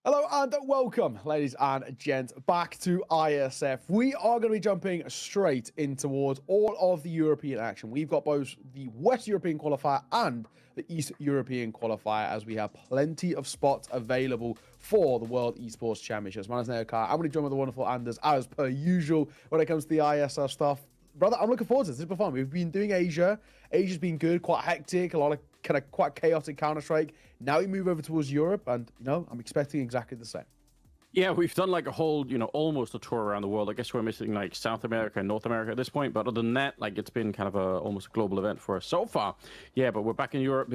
Hello and welcome, ladies and gents, back to IESF. We are going to be jumping straight in towards all of the European action. We've got both the West European qualifier and the East European qualifier, as we have plenty of spots available for the World Esports Championships. My name is Neokar. I'm going to join with the wonderful Anders, as per usual, when it comes to the IESF stuff. Brother, I'm looking forward to this. This has been fun. We've been doing Asia. Asia's been good, quite hectic, a lot of kind of quite chaotic Counter-Strike. Now we move over towards Europe, and, I'm expecting exactly the same. Yeah, we've done like a whole, almost a tour around the world. I guess we're missing like South America and North America at this point. But other than that, like it's been kind of almost a global event for us so far. Yeah, but we're back in Europe,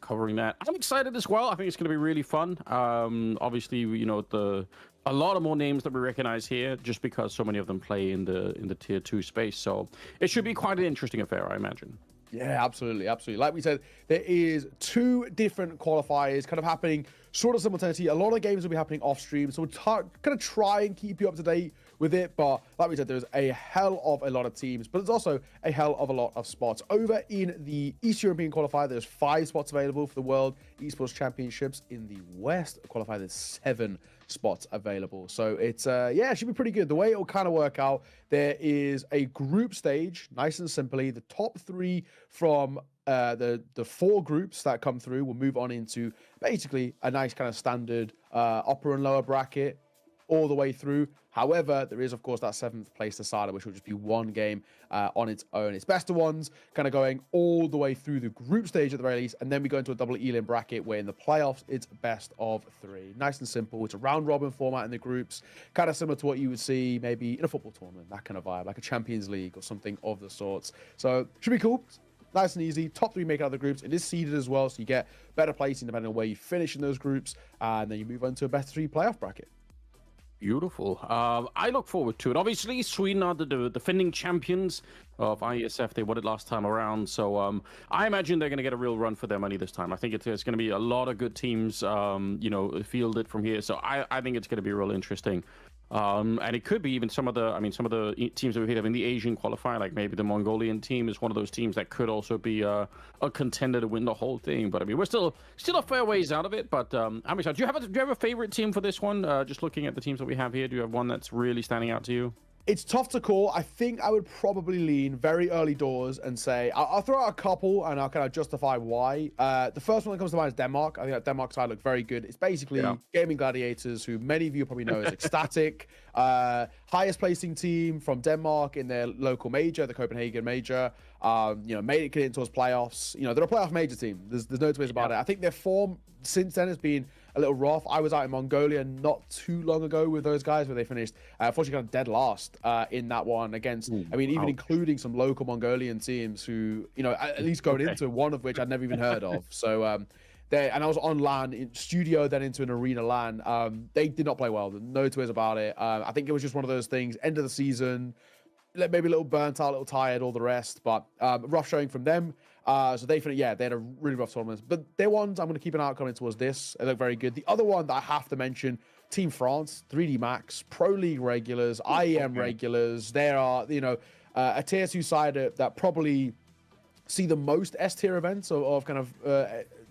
covering that. I'm excited as well. I think it's going to be really fun. Obviously, a lot of more names that we recognize here, just because so many of them play in the tier 2 space. So it should be quite an interesting affair, I imagine. Yeah, absolutely. Like we said, there is 2 different qualifiers kind of happening sort of simultaneously. A lot of games will be happening off stream, so we'll kind of try and keep you up to date with it. But like we said, there's a hell of a lot of teams, but there's also a hell of a lot of spots. Over in the East European qualifier, there's 5 spots available for the World Esports Championships. In the West qualifier, there's 7 spots available. So it's it should be pretty good. The way it will kind of work out, there is a group stage, nice and simply. The top 3 from the 4 groups that come through will move on into basically a nice kind of standard upper and lower bracket all the way through. However, there is, of course, that 7th place decider, which will just be one game on its own. It's best of ones, kind of going all the way through the group stage at the very least, and then we go into a double elim bracket where in the playoffs, it's best of 3. Nice and simple. It's a round-robin format in the groups, kind of similar to what you would see maybe in a football tournament, that kind of vibe, like a Champions League or something of the sorts. So, should be cool. Nice and easy. Top 3 make out of the groups. It is seeded as well, so you get better placing depending on where you finish in those groups, and then you move on to a best 3 playoff bracket. Beautiful. I look forward to it. Obviously, Sweden are the defending champions of IESF. They won it last time around. So I imagine they're going to get a real run for their money this time. I think it's going to be a lot of good teams, fielded from here. So I think it's going to be real interesting. And it could be even some of the teams that we have in the Asian qualifier, like maybe the Mongolian team is one of those teams that could also be a contender to win the whole thing. But I mean, we're still a fair ways out of it. But I'm excited. Do you have a favorite team for this one? Just looking at the teams that we have here, do you have one that's really standing out to you? It's tough to call. I think I would probably lean very early doors and say, I'll throw out a couple and I'll kind of justify why. The first one that comes to mind is Denmark. I think that Denmark side look very good. It's basically Gaming Gladiators, who many of you probably know as Ecstatic. Highest placing team from Denmark in their local major, the Copenhagen major. Made it get towards playoffs. They're a playoff major team. There's no two ways about it. I think their form since then has been a little rough. I was out in Mongolia not too long ago with those guys where they finished, unfortunately, kind of dead last in that one against, even including some local Mongolian teams who, at least going into one of which I'd never even heard of. So, and I was on LAN, in studio, then into an arena LAN. They did not play well. No two ways about it. I think it was just one of those things, end of the season, maybe a little burnt out, a little tired, all the rest, but rough showing from them. So they had a really rough tournament. But their ones, I'm going to keep an eye out coming towards this. They look very good. The other one that I have to mention, Team France, 3D Max, Pro League regulars, IEM regulars. They are, a tier 2 side that probably see the most S-tier events of kind of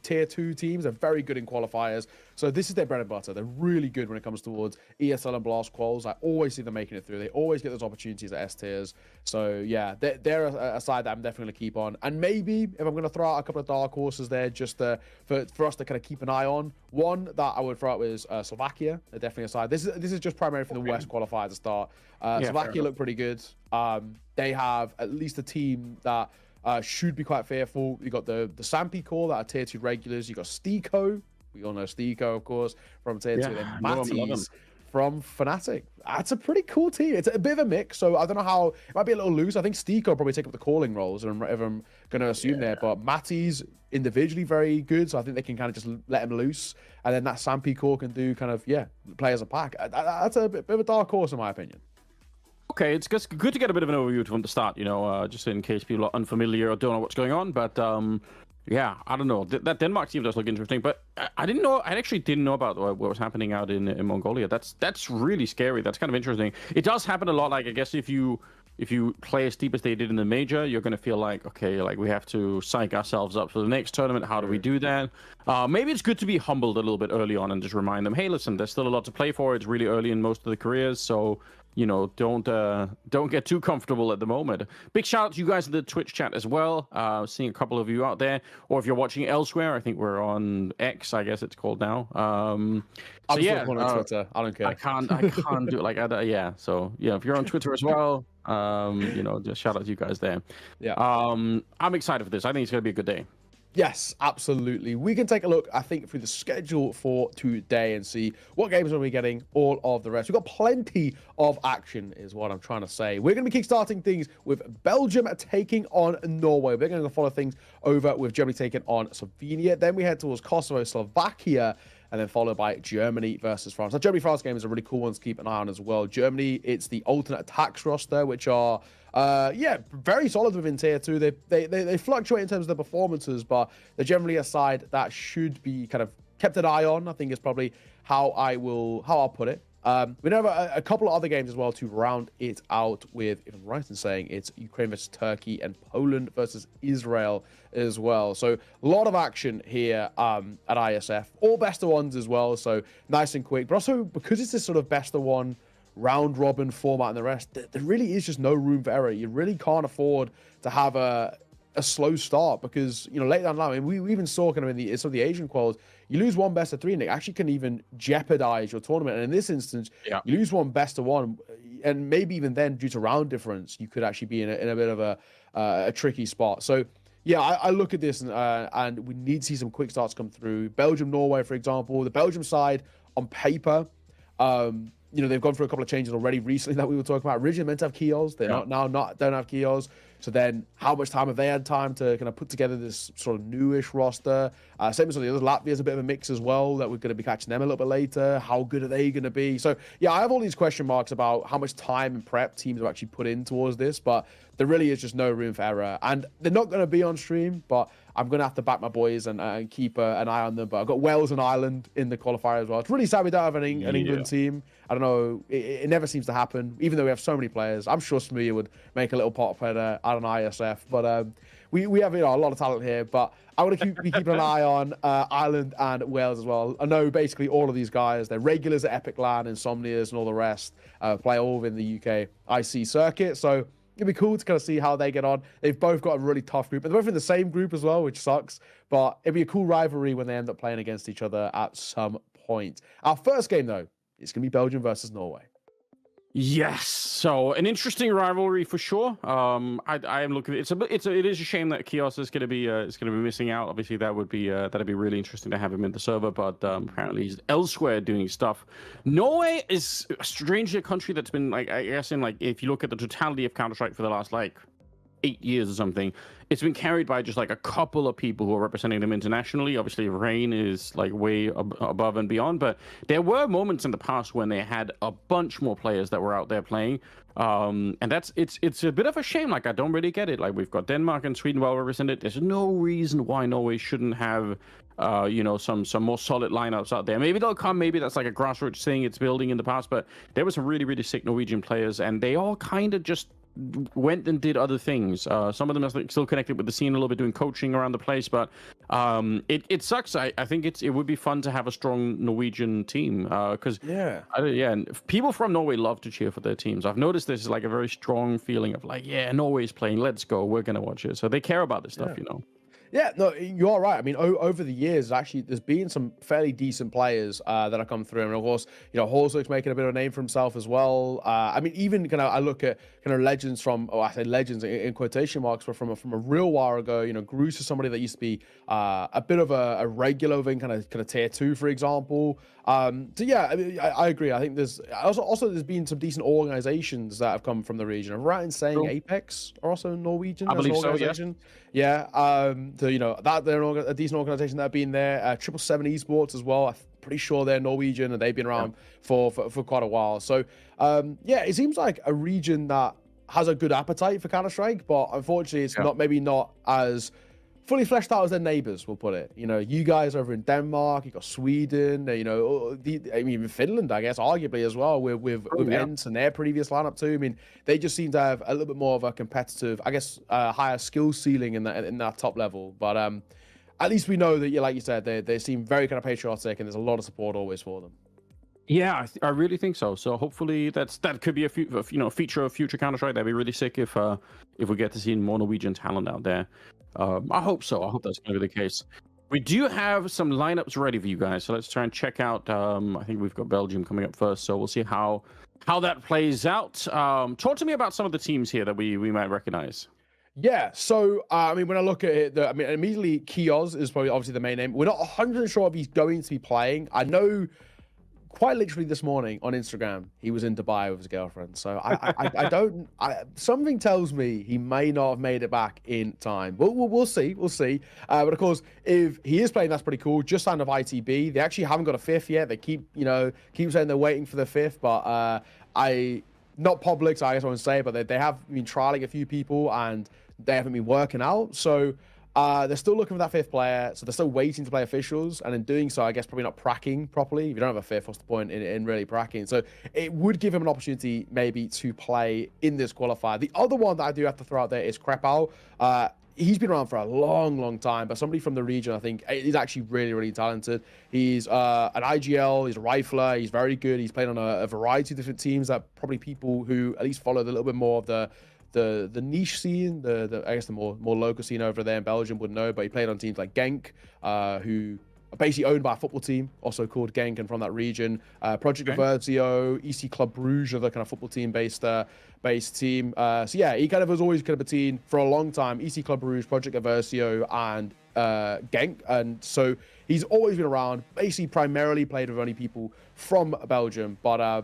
tier 2 teams. Are very good in qualifiers. So this is their bread and butter. They're really good when it comes towards ESL and Blast quals. I always see them making it through. They always get those opportunities at S-tiers. So yeah, they're a side that I'm definitely going to keep on. And maybe if I'm going to throw out a couple of dark horses there, just for us to kind of keep an eye on. One that I would throw out is Slovakia. They're definitely a side. This is just primarily for the West qualifier to start. Slovakia look pretty good. They have at least a team that should be quite fearful. You got the Sampi core that are tier 2 regulars. You got Stiko. We all know Stiko, of course, from tier 2. Then Matties from Fnatic. That's a pretty cool team. It's a bit of a mix, so I don't know how. It might be a little loose. I think Stiko will probably take up the calling roles, if I'm going to assume there. But Matties individually very good, so I think they can kind of just let him loose. And then that Sampi core can do kind of, play as a pack. That's a bit of a dark horse, in my opinion. Okay, it's good to get a bit of an overview from the start, just in case people are unfamiliar or don't know what's going on. But I don't know. That Denmark team does look interesting, but I didn't know. I actually didn't know about what was happening out in Mongolia. That's really scary. That's kind of interesting. It does happen a lot. Like, I guess if you if you play as deep as they did in the major, you're going to feel like, okay, like we have to psych ourselves up for the next tournament. How do we do that? Maybe it's good to be humbled a little bit early on and just remind them, hey, listen, there's still a lot to play for. It's really early in most of the careers, so don't get too comfortable at the moment. Big shout out to you guys in the Twitch chat as well. Seeing a couple of you out there, or if you're watching elsewhere, I think we're on X, I guess it's called now. I'm still on Twitter. I don't care. I can't do it like yeah. So yeah, if you're on Twitter as well, just shout out to you guys there. Yeah. I'm excited for this. I think it's gonna be a good day. Yes, absolutely. We can take a look, I think, through the schedule for today and see what games are we getting, all of the rest. We've got plenty of action, is what I'm trying to say. We're going to be kickstarting things with Belgium taking on Norway. We're going to follow things over with Germany taking on Slovenia. Then we head towards Kosovo, Slovakia, and then followed by Germany versus France. That Germany-France game is a really cool one to keep an eye on as well. Germany, it's the alternate attacks roster, which are very solid within tier 2. They fluctuate in terms of their performances, but they're generally a side that should be kind of kept an eye on. I think is probably how I'll put it. We have a couple of other games as well to round it out with, if I'm right in saying, it's Ukraine versus Turkey and Poland versus Israel as well. So a lot of action here at IESF, all best of ones as well. So nice and quick, but also because it's this sort of best of one round robin format and the rest, there really is just no room for error. You really can't afford to have a slow start because, later down the line, I mean, we even saw kind of in some of the Asian quals, you lose one best of 3 and it actually can even jeopardize your tournament. And in this instance, you lose one best of 1, and maybe even then, due to round difference, you could actually be in a bit of a tricky spot. So yeah, I look at this and we need to see some quick starts come through. Belgium, Norway, for example, the Belgium side on paper, they've gone through a couple of changes already recently that we were talking about. Originally meant to have Kios. They're don't have Kios. So then how much time have they had time to kind of put together this sort of newish roster? Same as the others. Latvia's a bit of a mix as well, that we're going to be catching them a little bit later. How good are they going to be? So yeah, I have all these question marks about how much time and prep teams have actually put in towards this, but there really is just no room for error. And they're not going to be on stream, but I'm going to have to back my boys and keep an eye on them. But I've got Wales and Ireland in the qualifier as well. It's really sad we don't have an England team. I don't know. It never seems to happen, even though we have so many players. I'm sure Smuya would make a little pot header out on ISF. But we have a lot of talent here. But I want to be keeping an eye on Ireland and Wales as well. I know basically all of these guys, they're regulars at Epic LAN, Insomnias, and all the rest, play all within the UK IC circuit. So it'd be cool to kind of see how they get on. They've both got a really tough group. They're both in the same group as well, which sucks. But it'd be a cool rivalry when they end up playing against each other at some point. Our first game, though, is going to be Belgium versus Norway. Yes, so an interesting rivalry for sure. I am looking. It is a shame that Kios is going to be missing out. Obviously, that'd be really interesting to have him in the server, but apparently he's elsewhere doing stuff. Norway is strangely a country that's been if you look at the totality of Counter-Strike for the last 8 years or something, it's been carried by just a couple of people who are representing them internationally. Obviously, Rain is way above and beyond, but there were moments in the past when they had a bunch more players that were out there playing. And it's a bit of a shame. I don't really get it. We've got Denmark and Sweden well represented. There's no reason why Norway shouldn't have some more solid lineups out there. Maybe they'll come. Maybe that's a grassroots thing it's building in the past. But there were some really, really sick Norwegian players, and they all kind of just went and did other things. Some of them are still connected with the scene a little bit, doing coaching around the place, but it sucks. I think it would be fun to have a strong Norwegian team because people from Norway love to cheer for their teams. I've noticed there's a very strong feeling of Norway's playing, let's go, we're gonna watch it. So they care about this stuff, Yeah, no, you are right. I mean, over the years, actually, there's been some fairly decent players that have come through. And of course, Horsley's making a bit of a name for himself as well. I mean, even I look at legends from, I say legends in quotation marks, but from a real while ago, Groose is somebody that used to be a bit of a regular within kind of tier 2, for example. So yeah, I mean, I agree. I think there's there's been some decent organizations that have come from the region. I'm right in saying Apex are also Norwegian. I believe so, yes. Yeah. So that they're a decent organization that have been there. 777 Esports as well. I'm pretty sure they're Norwegian and they've been around for quite a while. So yeah, it seems like a region that has a good appetite for Counter-Strike, but unfortunately, it's not as fully fleshed out as their neighbors, we'll put it. You know, you guys over in Denmark, you got Sweden, you know, I mean, even Finland, I guess, arguably as well, with Ents and their previous lineup too. I mean, they just seem to have a little bit more of a competitive, I guess, higher skill ceiling in that top level. But at least we know that, like you said, they seem very kind of patriotic, and there's a lot of support always for them. Yeah, I really think so. So hopefully that could be a feature of future Counter-Strike. That'd be really sick if we get to see more Norwegian talent out there. I hope so. I hope that's going to be the case. We do have some lineups ready for you guys, so let's try and check out. I think we've got Belgium coming up first, so we'll see how that plays out. Talk to me about some of the teams here that we might recognize. Yeah, so I mean, when I look at it, I mean, immediately Kioz is probably obviously the main name. We're not 100% sure if he's going to be playing. I know. Quite literally this morning on Instagram, he was in Dubai with his girlfriend. So something tells me he may not have made it back in time. We'll see. But of course, if he is playing, that's pretty cool. Just signed of ITB. They actually haven't got a fifth yet. They keep saying they're waiting for the fifth, but not public, so I guess I won't say, but they have been trialing a few people and they haven't been working out. So they're still looking for that fifth player, so they're still waiting to play officials, and in doing so, I guess probably not pracking properly. If you don't have a fifth, what's the point in really pracking? So it would give him an opportunity maybe to play in this qualifier. The other one that I do have to throw out there is Krepau. He's been around for a long time, but somebody from the region, I think, is actually really talented. He's an IGL, he's a rifler, he's very good. He's played on a variety of different teams that probably people who at least follow a little bit more of the niche scene, I guess the more local scene over there in Belgium would know, but he played on teams like Genk, who are basically owned by a football team, also called Genk, and from that region. Project Aversio, EC Club Bruges are the kind of football team based team. So yeah, he kind of was always kind of between for a long time, EC Club Bruges, Project Aversio, and Genk, and so he's always been around. Basically, primarily played with only people from Belgium, but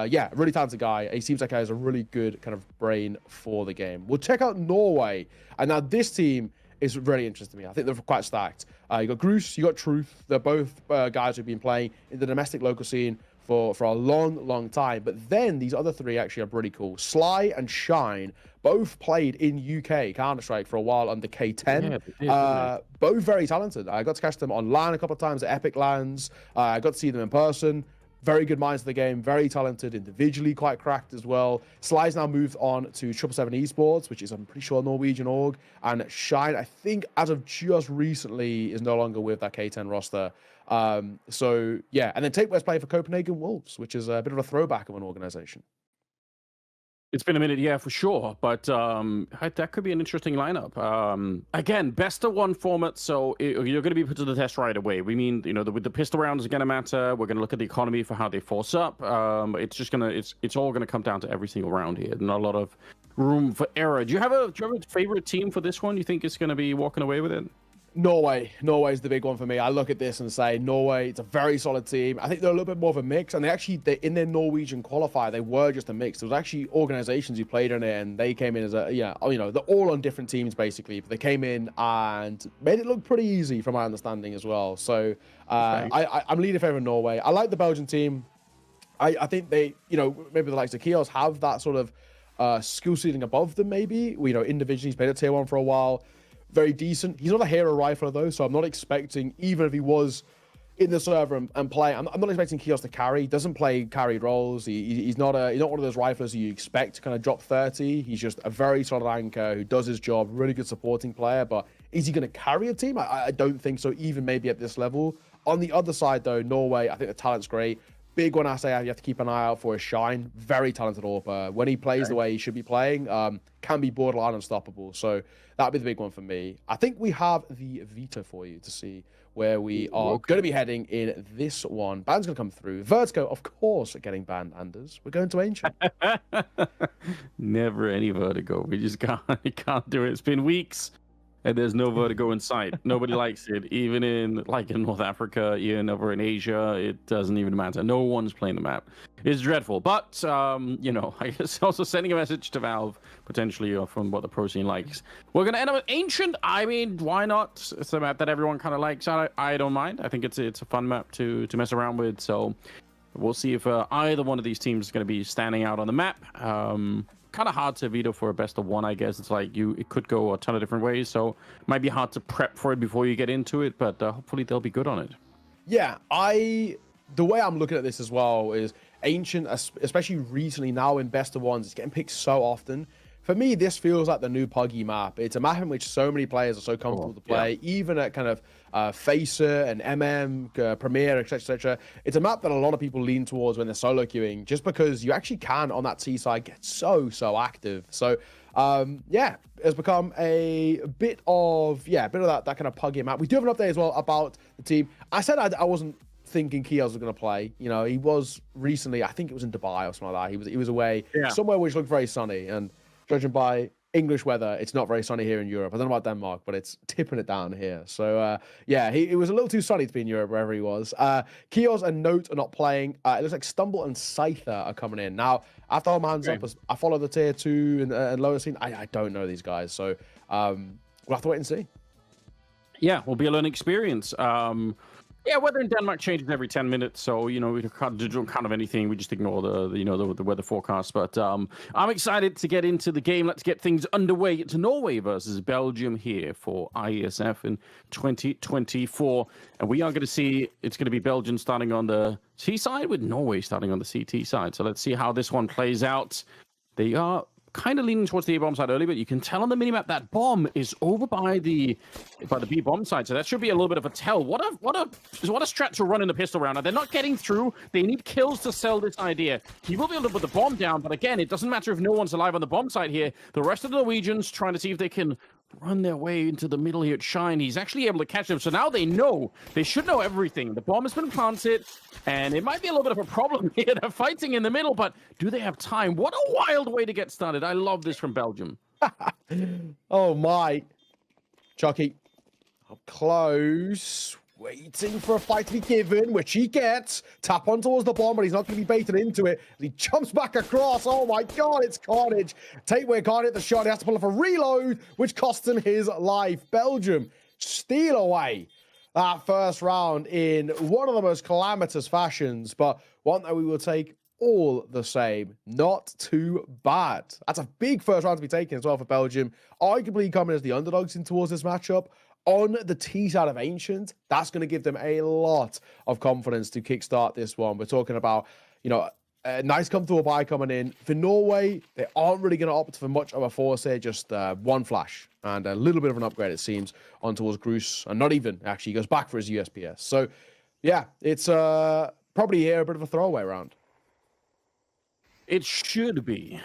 yeah, really talented guy. He seems like he has a really good kind of brain for the game. We'll check out Norway. And now this team is really interesting to me. I think they're quite stacked. You got Gruus, you got Truth. They're both guys who've been playing in the domestic local scene for a long time. But then these other three actually are pretty cool. Sly and Shine both played in UK Counter-Strike for a while under K10. Yeah, both very talented. I got to catch them online a couple of times at Epic Lands. I got to see them in person. Very good minds of the game, very talented, individually quite cracked as well. Sly's now moved on to 777 Esports, which is, I'm pretty sure, a Norwegian org. And Shine, I think, as of just recently, is no longer with that K10 roster. So, yeah. And then Take West playing for Copenhagen Wolves, which is a bit of a throwback of an organization. It's been a minute, yeah, for sure. But that could be an interesting lineup. Again, best of one format, so you're going to be put to the test right away. We mean, with the pistol round is going to matter. We're going to look at the economy for how they force up. It's just it's all going to come down to every single round here. Not a lot of room for error. Do you have a favorite team for this one? You think it's going to be walking away with it? Norway is the big one for me. I look at this and say Norway, it's a very solid team. I think they're a little bit more of a mix, and they in their Norwegian qualifier, they were just a mix. There was actually organizations who played in it, and they came in as they're all on different teams basically, but they came in and made it look pretty easy from my understanding as well. So I'm leading in favor of Norway. I like the Belgian team. I think they, maybe the likes of Kios have that sort of skill ceiling above them maybe. Individually, he's played at tier 1 for a while. Very decent. He's not a hero rifler though, so I'm not expecting, even if he was in the server and playing, I'm not expecting Kios to carry. He doesn't play carried roles. He's not one of those riflers who you expect to kind of drop 30. He's just a very solid anchor who does his job, really good supporting player. But is he going to carry a team? I don't think so, even maybe at this level. On the other side though, Norway, I think the talent's great. Big one I say you have to keep an eye out for is Shine. Very talented AWPer. When he plays the way he should be playing, can be borderline unstoppable. So that'd be the big one for me. I think we have the veto for you to see where we are going to be heading in this one. Ban's going to come through. Vertigo, of course, are getting banned, Anders. We're going to Ancient. Never any Vertigo. We just can't do it. It's been weeks. And there's no Vertigo in sight. Nobody likes it. Even in North Africa, even over in Asia, it doesn't even matter. No one's playing the map. It's dreadful. But, I guess also sending a message to Valve, potentially, from what the pro scene likes. We're going to end up with Ancient. I mean, why not? It's a map that everyone kind of likes. I don't mind. I think it's a fun map to mess around with. So we'll see if either one of these teams is going to be standing out on the map. kind of hard to veto for a best of one, I guess. It's like it could go a ton of different ways, so it might be hard to prep for it before you get into it, but hopefully they'll be good on it. Yeah, the way I'm looking at this as well is Ancient, especially recently now in best of ones, it's getting picked so often. For me, this feels like the new Puggy map. It's a map in which so many players are so comfortable to play, even at kind of Facer and Premier, etc., etc. It's a map that a lot of people lean towards when they're solo queuing, just because you actually can, on that T side, get so active. So, yeah, it's become a bit of that kind of Puggy map. We do have an update as well about the team. I said I wasn't thinking Kios was going to play. You know, he was recently, I think it was in Dubai or something like that. He was away somewhere which looked very sunny, and judging by English weather, it's not very sunny here in Europe. I don't know about Denmark, but it's tipping it down here. So, yeah, it was a little too sunny to be in Europe wherever he was. Kios and Note are not playing. It looks like Stumble and Scyther are coming in. Now, after all my hands up, I follow the tier 2 and lower scene. I don't know these guys, so we'll have to wait and see. Yeah, will be a learning experience. Yeah, weather in Denmark changes every 10 minutes, so, you know, we can't do kind of anything. We just ignore the weather forecast. But I'm excited to get into the game. Let's get things underway. It's Norway versus Belgium here for IESF in 2024. And we are going to see it's going to be Belgium starting on the C side with Norway starting on the CT side. So let's see how this one plays out. They are kind of leaning towards the A-bomb side early, but you can tell on the minimap that bomb is over by the B-bomb side, so that should be a little bit of a tell. What a strat to run in the pistol round. Now, they're not getting through. They need kills to sell this idea. He will be able to put the bomb down, but again, it doesn't matter if no one's alive on the bomb side here. The rest of the Norwegians trying to see if they can run their way into the middle here at Shine. He's actually able to catch them, so now they know. They should know everything. The bomb has been planted, and it might be a little bit of a problem here. They're fighting in the middle, but do they have time? What a wild way to get started. I love this from Belgium. Oh, my. Chucky. Up close. Waiting for a fight to be given, which he gets. Tap on towards the bomb, but he's not going to be baited into it. He jumps back across. Oh my god, it's carnage. Tateway can't hit the shot. He has to pull off a reload, which costs him his life. Belgium steal away that first round in one of the most calamitous fashions, but one that we will take all the same. Not too bad. That's a big first round to be taken as well for Belgium. Arguably coming as the underdogs in towards this matchup. On the T side of Ancient, that's going to give them a lot of confidence to kickstart this one. We're talking about, you know, a nice comfortable buy coming in. For Norway, they aren't really going to opt for much of a force here, just one flash and a little bit of an upgrade, it seems, on towards Gruus. And not even, actually, he goes back for his USPS. So, yeah, it's probably here a bit of a throwaway round. It should be.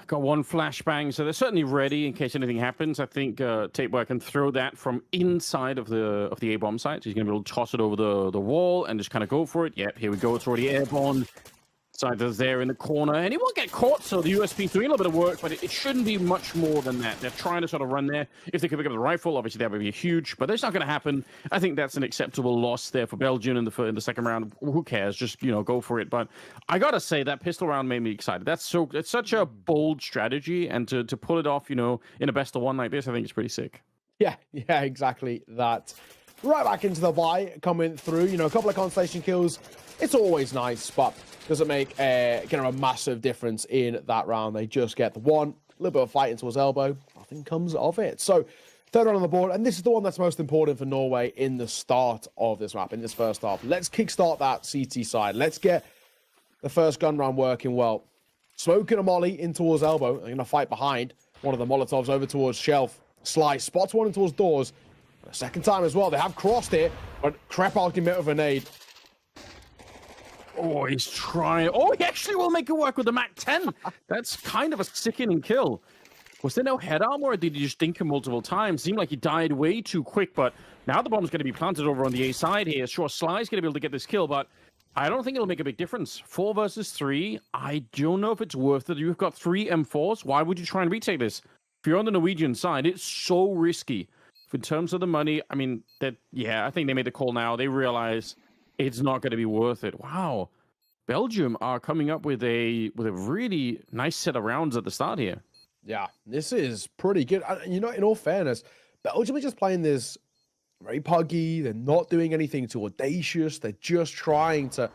Got one flashbang, so they're certainly ready in case anything happens. I think Tateway can throw that from inside of the A-bomb site. So he's going to be able to toss it over the wall and just kind of go for it. Yep, here we go. It's already airborne. Scyther's there in the corner, and he won't get caught, so the USP is doing a little bit of work, but it shouldn't be much more than that. They're trying to sort of run there. If they could pick up the rifle, obviously that would be huge, but that's not going to happen. I think that's an acceptable loss there for Belgium in the second round. Who cares? Just, you know, go for it. But I got to say, that pistol round made me excited. It's such a bold strategy, and to pull it off, you know, in a best of one like this, I think it's pretty sick. Yeah, exactly that. Right back into the buy, coming through, you know, a couple of constellation kills. It's always nice, but doesn't make kind of a massive difference in that round. They just get the one, a little bit of fighting towards elbow. Nothing comes of it. So, third round on the board, and this is the one that's most important for Norway in the start of this map, in this first half. Let's kickstart that CT side. Let's get the first gun round working well. Smoking a molly in towards elbow. They're going to fight behind. One of the Molotovs over towards Shelf. Slice, spots one in towards doors. A second time as well. They have crossed it, but Krepal can met with a nade. Oh, he's trying. Oh, he actually will make it work with the MAC-10. That's kind of a sickening kill. Was there no head armor, or did he just dink him multiple times? Seemed like he died way too quick, but now the bomb's going to be planted over on the A side here. Sure, Sly's going to be able to get this kill, but I don't think it'll make a big difference. 4 versus 3. I don't know if it's worth it. You've got 3 M4s. Why would you try and retake this? If you're on the Norwegian side, it's so risky. In terms of the money, I mean, I think they made the call now. They realize it's not going to be worth it. Wow. Belgium are coming up with a really nice set of rounds at the start here. Yeah, this is pretty good. You know, in all fairness, Belgium are just playing this very puggy. They're not doing anything too audacious. They're just trying to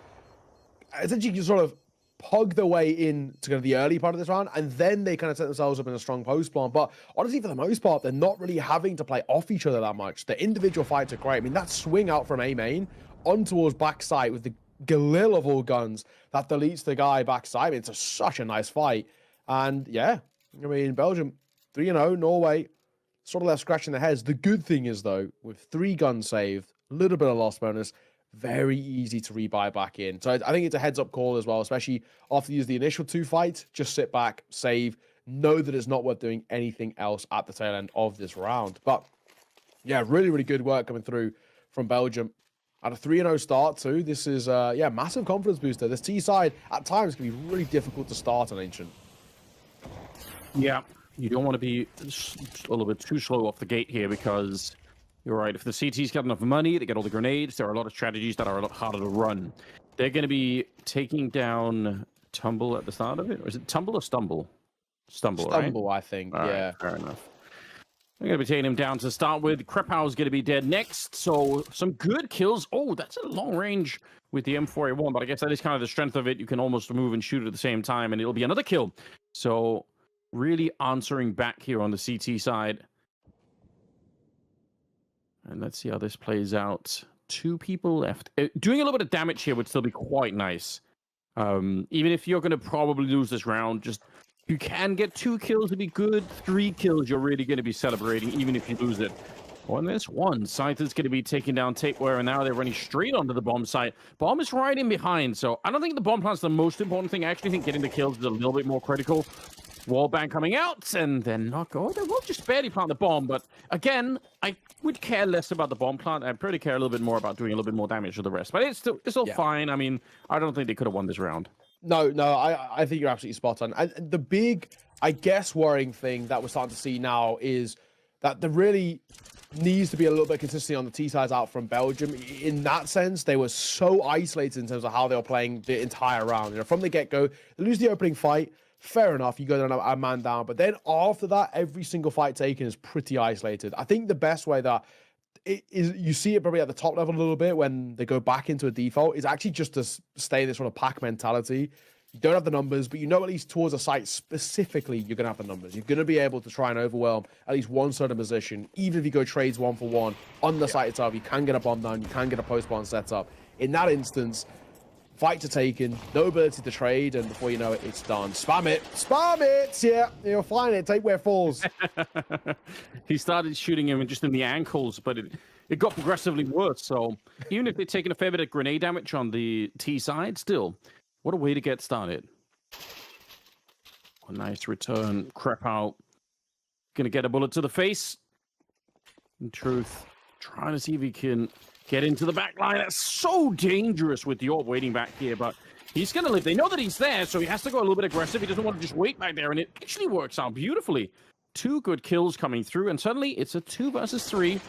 essentially sort of pug their way in to kind of the early part of this round, and then they kind of set themselves up in a strong post plan. But honestly, for the most part, they're not really having to play off each other that much. The individual fights are great. I mean, that swing out from A main on towards backside with the Galil of all guns that deletes the guy backside. I mean, it's such a nice fight. And yeah, I mean, Belgium 3-0, Norway sort of left scratching their heads. The good thing is, though, with 3 guns saved, a little bit of loss bonus, very easy to rebuy back in. So I think it's a heads-up call as well, especially after you use the initial 2 fights. Just sit back, save, know that it's not worth doing anything else at the tail end of this round. But yeah, really, really good work coming through from Belgium. At a 3-0 start, too, this is, yeah, massive confidence booster. This T side, at times, can be really difficult to start on Ancient. Yeah, you don't want to be a little bit too slow off the gate here because you're right. If the CT's got enough money, they get all the grenades. There are a lot of strategies that are a lot harder to run. They're going to be taking down Tumble at the start of it. Or is it Tumble or Stumble? Stumble, right? Stumble, I think, all yeah. Right, fair enough. They're going to be taking him down to start with. Krepau's going to be dead next. So some good kills. Oh, that's a long range with the M4A1, but I guess that is kind of the strength of it. You can almost move and shoot at the same time, and it'll be another kill. So really answering back here on the CT side. And let's see how this plays out. 2 people left. Doing a little bit of damage here would still be quite nice. Even if you're going to probably lose this round, just you can get 2 kills to be good. 3 kills, you're really going to be celebrating, even if you lose it. On this one, Scythe is going to be taking down Tapeware, and now they're running straight onto the bomb site. Bomb is right in behind, so I don't think the bomb plant's the most important thing. I actually think getting the kills is a little bit more critical. Wallbang coming out, and then not go. They will just barely plant the bomb, but again, I would care less about the bomb plant. I'd probably care a little bit more about doing a little bit more damage to the rest. But it's still fine. I mean, I don't think they could have won this round. No, I think you're absolutely spot on. And the big, I guess, worrying thing that we're starting to see now is that there really needs to be a little bit of consistency on the T sides out from Belgium. In that sense, they were so isolated in terms of how they were playing the entire round. You know, from the get-go, they lose the opening fight. Fair enough, you go down a man down. But then after that, every single fight taken is pretty isolated. I think the best way that it is, you see it probably at the top level a little bit when they go back into a default, is actually just to stay in this sort of pack mentality. You don't have the numbers, but you know at least towards a site specifically, you're going to have the numbers. You're going to be able to try and overwhelm at least one certain position. Even if you go trades 1-for-1 on the site itself, you can get a bomb down, you can get a post-bomb set up. In that instance, fights are taken, no ability to trade, and before you know it, it's done. Spam it, yeah, you'll find it, take where it falls. He started shooting him just in the ankles, but it got progressively worse. So even if they're taking a fair bit of grenade damage on the T side, still, what a way to get started. A nice return. Krepau gonna get a bullet to the face. In truth, trying to see if he can get into the back line. That's so dangerous with the orb waiting back here, but he's going to live. They know that he's there, so he has to go a little bit aggressive. He doesn't want to just wait back there, and it actually works out beautifully. 2 good kills coming through, and suddenly it's a 2 versus 3.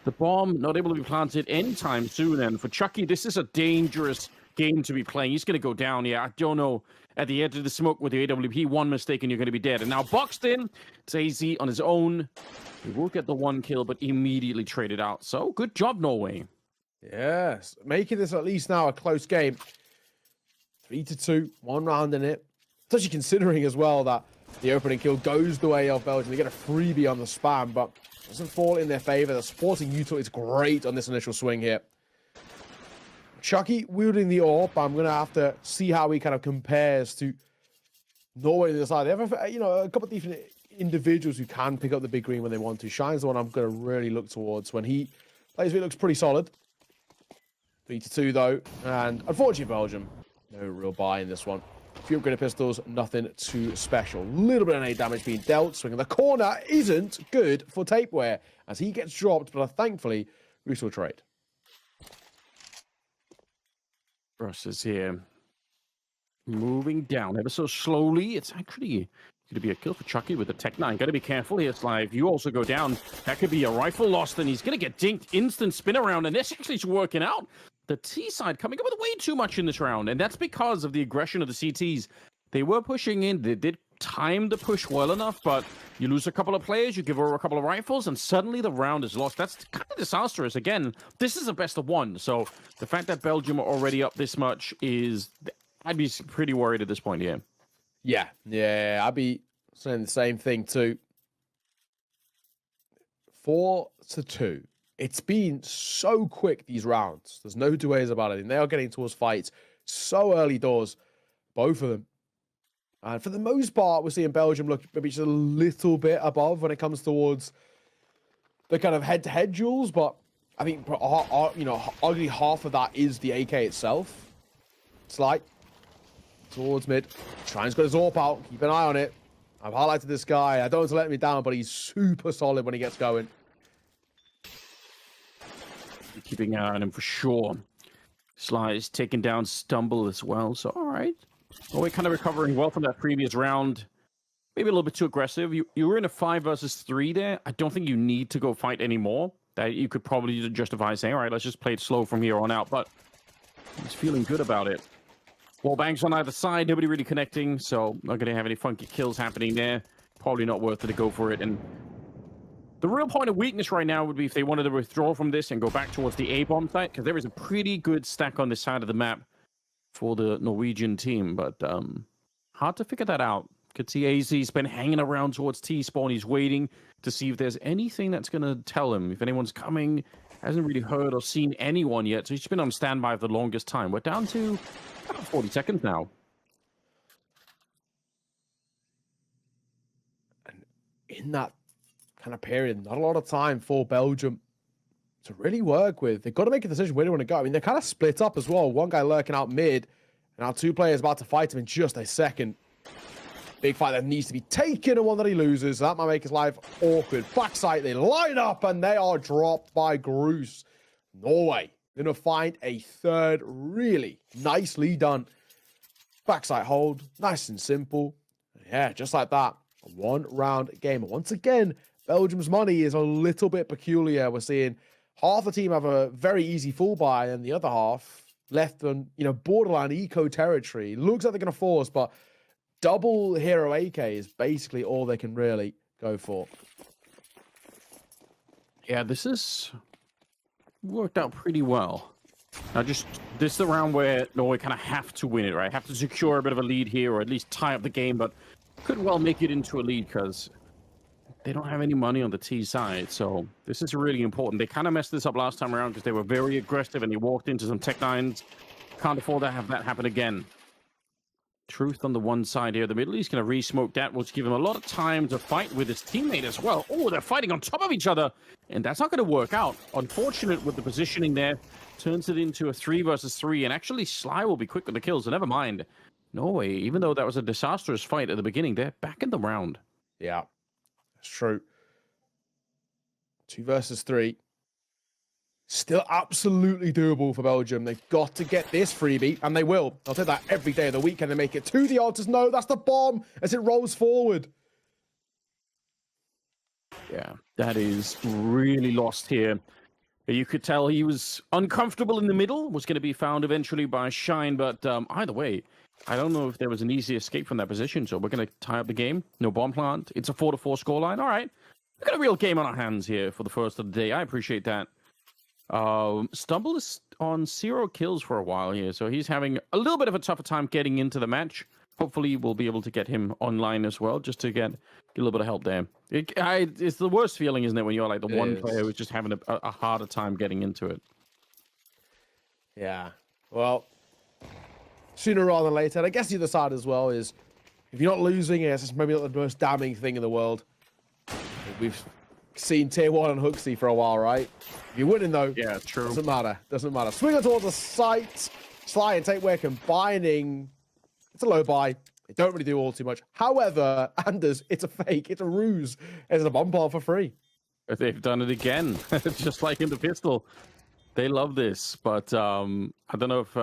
The bomb not able to be planted anytime soon, and for Chucky, this is a dangerous game to be playing. He's going to go down. Yeah, I don't know. At the edge of the smoke with the AWP, one mistake and you're going to be dead. And now boxed in, it's AZ on his own. He will get the 1 kill, but immediately traded out. So good job, Norway. Yes, making this at least now a close game. 3-2, 1 round in it. Especially considering as well that the opening kill goes the way of Belgium. They get a freebie on the spam, but doesn't fall in their favor. The supporting util is great on this initial swing here. Chucky wielding the orb. I'm going to have to see how he kind of compares to Norway on the other side. They have a couple of different individuals who can pick up the big green when they want to. Shine's the one I'm going to really look towards. When he plays, he looks pretty solid. 3-2 though, and unfortunately Belgium, no real buy in this one. Few upgraded pistols, nothing too special. Little bit of grenade damage being dealt. Swinging the corner isn't good for Tapeware as he gets dropped, but thankfully, we will trade. Russ is here. Moving down ever so slowly. It's actually going to be a kill for Chucky with the Tech 9. Got to be careful here, Slive. You also go down. That could be a rifle lost, and he's going to get dinked. Instant spin around, and this actually is working out. The T side coming up with way too much in this round, and that's because of the aggression of the CTs. They were pushing in. They did time the push well enough, but you lose a couple of players, you give over a couple of rifles, and suddenly the round is lost. That's kind of disastrous. Again, this is a best of one, so the fact that Belgium are already up this much is I'd be pretty worried at this point, yeah. Yeah, I'd be saying the same thing too. 4-2. It's been so quick, these rounds. There's no two ways about it. And they are getting towards fights so early doors, both of them. And for the most part, we're seeing Belgium look maybe just a little bit above when it comes towards the kind of head-to-head duels. But I think, you know, arguably half of that is the AK itself. Slight towards mid. Trying's got his AWP out. Keep an eye on it. I've highlighted this guy. I don't want to let me down, but he's super solid when he gets going. Keeping an eye on him for sure. Sly is taking down Stumble as well. So, all right. Well, we're kind of recovering well from that previous round. Maybe a little bit too aggressive. You were in a 5 versus 3 there. I don't think you need to go fight anymore. That you could probably justify saying, all right, let's just play it slow from here on out. But he's feeling good about it. Wall banks on either side. Nobody really connecting. So not going to have any funky kills happening there. Probably not worth it to go for it. And the real point of weakness right now would be if they wanted to withdraw from this and go back towards the A-bomb site, because there is a pretty good stack on this side of the map for the Norwegian team, but hard to figure that out. Could see AZ's been hanging around towards T-spawn. He's waiting to see if there's anything that's going to tell him if anyone's coming. Hasn't really heard or seen anyone yet, so he's been on standby for the longest time. We're down to about 40 seconds now. And in that kind of period, not a lot of time for Belgium to really work with. They've got to make a decision where they want to go. I mean, they're kind of split up as well. One guy lurking out mid, and our 2 players about to fight him in just a second. Big fight that needs to be taken, and one that he loses. So that might make his life awkward. Backside, they line up, and they are dropped by Gruus. Norway going to find a third. Really nicely done. Backside hold, nice and simple. Yeah, just like that. A 1-round game. Once again, Belgium's money is a little bit peculiar. We're seeing half the team have a very easy full buy, and the other half left on, you know, borderline eco territory. Looks like they're going to force, but double hero AK is basically all they can really go for. Yeah, this is worked out pretty well. Now, this is the round where Norway kind of have to win it, right? Have to secure a bit of a lead here, or at least tie up the game, but could well make it into a lead because they don't have any money on the T side. So this is really important. They kind of messed this up last time around because they were very aggressive and they walked into some Tech 9s. Can't afford to have that happen again. Truth on the one side here. The Middle East going to re-smoke that, which give him a lot of time to fight with his teammate as well. Oh, they're fighting on top of each other, and that's not going to work out. Unfortunate with the positioning there. Turns it into a 3 versus 3, and actually Sly will be quick with the kills, so never mind. Norway, even though that was a disastrous fight at the beginning, they're back in the round. Yeah, that's true. 2 versus 3. Still absolutely doable for Belgium. They've got to get this freebie, and they will. I'll take that every day of the week. Can they make it to the altars? No, that's the bomb as it rolls forward. Yeah, that is really lost here. You could tell he was uncomfortable in the middle, was going to be found eventually by Shine, but either way, I don't know if there was an easy escape from that position, so we're going to tie up the game. No bomb plant. It's a 4-4 scoreline. All right. We've got a real game on our hands here for the first of the day. I appreciate that. Stumble is on 0 kills for a while here, so he's having a little bit of a tougher time getting into the match. Hopefully, we'll be able to get him online as well, just to get a little bit of help there. It's the worst feeling, isn't it, when you're like the one player who's just having a harder time getting into it. Yeah, well, sooner rather than later. And I guess the other side as well is, if you're not losing, it's maybe not the most damning thing in the world. We've seen tier 1 on Hooksy for a while, right? If you're winning, though, yeah, true. Doesn't matter. Doesn't matter. Swinging towards the site. Sly and Take, we're combining. It's a low buy. They don't really do all too much. However, Anders, it's a fake. It's a ruse. It's a bomb pile for free. They've done it again. Just like in the pistol. They love this, but I don't know if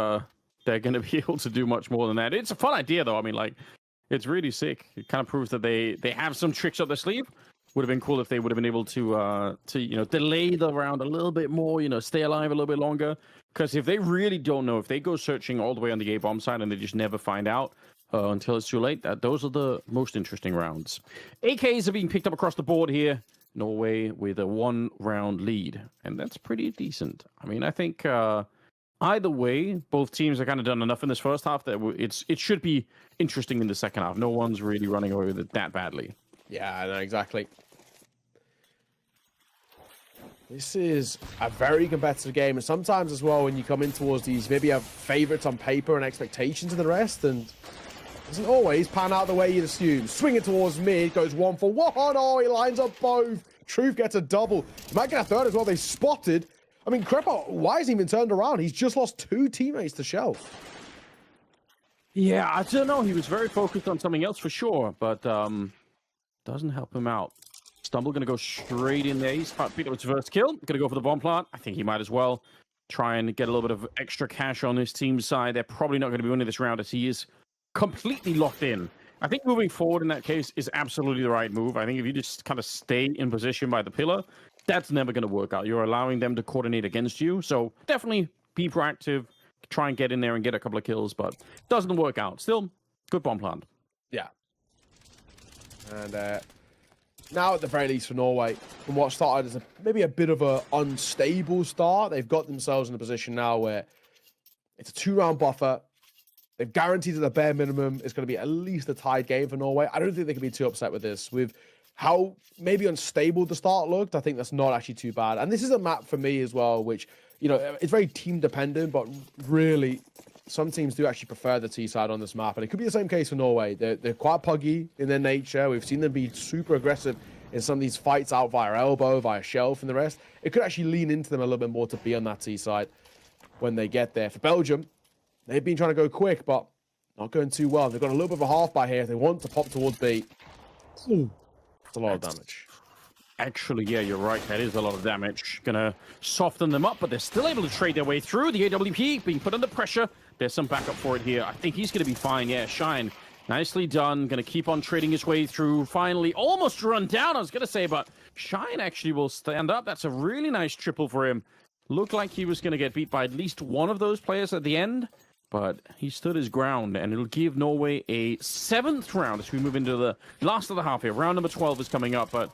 they're going to be able to do much more than that. It's a fun idea, though. I mean, like, it's really sick. It kind of proves that they have some tricks up their sleeve. Would have been cool if they would have been able to delay the round a little bit more, stay alive a little bit longer. Because if they really don't know, if they go searching all the way on the A-bomb side and they just never find out until it's too late, those are the most interesting rounds. AKs are being picked up across the board here. Norway with a 1-round lead, and that's pretty decent. I mean, I think Either way, both teams have kind of done enough in this first half that it should be interesting in the second half. No one's really running away with it that badly. Yeah, no, exactly. This is a very competitive game, and sometimes as well, when you come in towards these, maybe you have favorites on paper and expectations of the rest, and it doesn't always pan out the way you'd assume. Swing it towards mid, goes 1 for 1. Oh, he lines up both. Truth gets a double. He might get a third as well. They spotted. I mean, Crepa, why hasn't he been turned around? He's just lost 2 teammates to Shell. Yeah, I don't know. He was very focused on something else for sure, but doesn't help him out. Stumble going to go straight in there. He's picked up his first kill. Going to go for the bomb plant. I think he might as well try and get a little bit of extra cash on his team's side. They're probably not going to be winning this round as he is completely locked in. I think moving forward in that case is absolutely the right move. I think if you just kind of stay in position by the pillar, that's never going to work out. You're allowing them to coordinate against you. So definitely be proactive. Try and get in there and get a couple of kills, but doesn't work out. Still, good bomb plant. Yeah. And now, at the very least, for Norway, from what started as maybe a bit of an unstable start, they've got themselves in a position now where it's a 2-round buffer. They've guaranteed at the bare minimum it's going to be at least a tied game for Norway. I don't think they can be too upset with this. With how maybe unstable the start looked, I think that's not actually too bad. And this is a map for me as well, which, you know, it's very team dependent, but really some teams do actually prefer the T side on this map. And it could be the same case for Norway. They're quite puggy in their nature. We've seen them be super aggressive in some of these fights out via elbow, via shelf and the rest. It could actually lean into them a little bit more to be on that T side when they get there. For Belgium, they've been trying to go quick, but not going too well. They've got a little bit of a half by here. They want to pop towards B. Ooh, that's a lot of damage. Actually, yeah, you're right. That is a lot of damage. Gonna soften them up, but they're still able to trade their way through. The AWP being put under pressure. There's some backup for it here. I think he's gonna be fine. Yeah, Shine. Nicely done. Gonna keep on trading his way through. Finally, almost run down, I was gonna say, but Shine actually will stand up. That's a really nice triple for him. Looked like he was gonna get beat by at least one of those players at the end, but he stood his ground, and it'll give Norway a 7th round as we move into the last of the half here. Round number 12 is coming up, but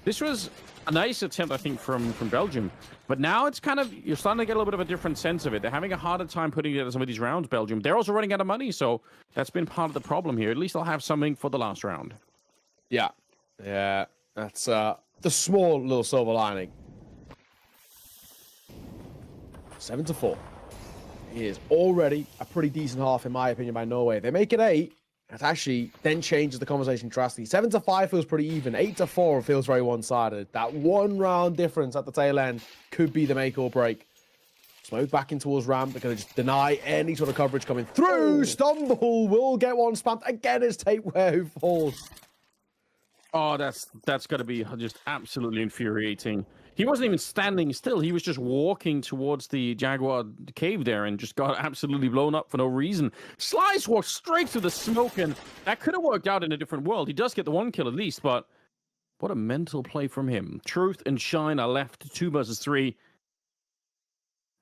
this was a nice attempt, I think, from Belgium. But now it's kind of, you're starting to get a little bit of a different sense of it. They're having a harder time putting together some of these rounds, Belgium. They're also running out of money, so that's been part of the problem here. At least they'll have something for the last round. Yeah. Yeah. That's the small little silver lining. 7-4. It is already a pretty decent half, in my opinion, by Norway. They make it 8. It actually then changes the conversation drastically. 7-5 feels pretty even. 8-4 feels very one-sided. That 1 round difference at the tail end could be the make or break. Smoke back in towards ramp. They're going to just deny any sort of coverage coming through. Stumble will get one spammed. Again, it's Tapeware who falls. Oh, that's got to be just absolutely infuriating. He wasn't even standing still. He was just walking towards the Jaguar cave there and just got absolutely blown up for no reason. Slice walked straight through the smoke, and that could have worked out in a different world. He does get the 1 kill at least, but what a mental play from him. Truth and Shine are left 2 versus 3.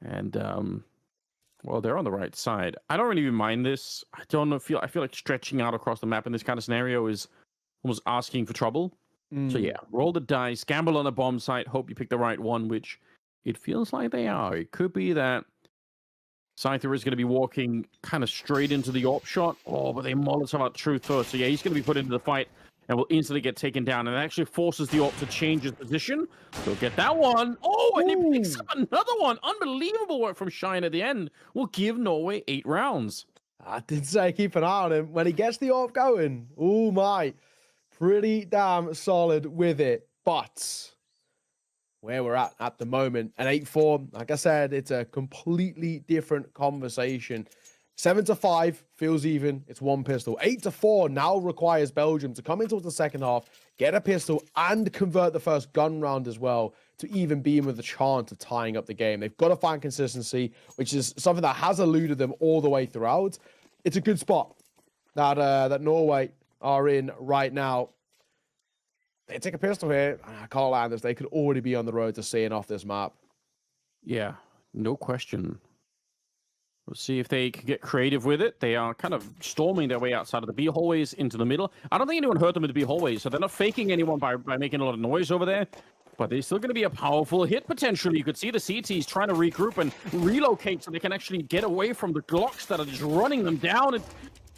And, well, they're on the right side. I don't really even mind this. I feel like stretching out across the map in this kind of scenario is almost asking for trouble. So yeah, roll the dice, gamble on a bomb site, hope you pick the right one, which it feels like they are. It could be that Scyther is going to be walking kind of straight into the AWP shot. Oh, but they Molotov out Truth first. So yeah, he's going to be put into the fight and will instantly get taken down. And it actually forces the AWP to change his position. So get that one. Oh, and he picks up another one. Unbelievable work from Shine at the end. Will give Norway 8 rounds. I did say keep an eye on him. When he gets the AWP going, oh my. Pretty damn solid with it, but where we're at the moment, an 8-4, like I said, it's a completely different conversation. 7-5 feels even, it's 1 pistol. 8-4 now requires Belgium to come into the second half, get a pistol, and convert the first gun round as well to even be in with a chance of tying up the game. They've got to find consistency, which is something that has eluded them all the way throughout. It's a good spot that Norway are in right now. They take a pistol here. I can't lie on this. They could already be on the road to seeing off this map. Yeah, no question. We'll see if they can get creative with it. They are kind of storming their way outside of the B hallways into the middle. I don't think anyone hurt them with the B hallways, so they're not faking anyone by making a lot of noise over there. But there's still going to be a powerful hit potentially. You could see the CTs trying to regroup and relocate so they can actually get away from the Glocks that are just running them down. It's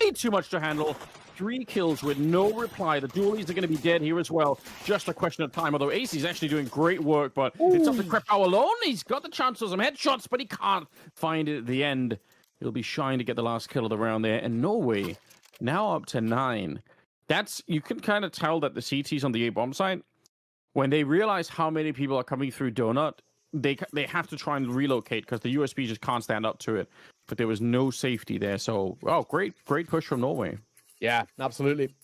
way too much to handle. 3 kills with no reply. The dualies are going to be dead here as well. Just a question of time. Although AC is actually doing great work, but it's up to Krepow alone. He's got the chance for some headshots, but he can't find it at the end. He'll be shying to get the last kill of the round there. And Norway now up to 9. You can kind of tell that the CTs on the A bomb side, when they realize how many people are coming through Donut, they have to try and relocate because the USB just can't stand up to it. But there was no safety there. So, great push from Norway. Yeah, absolutely.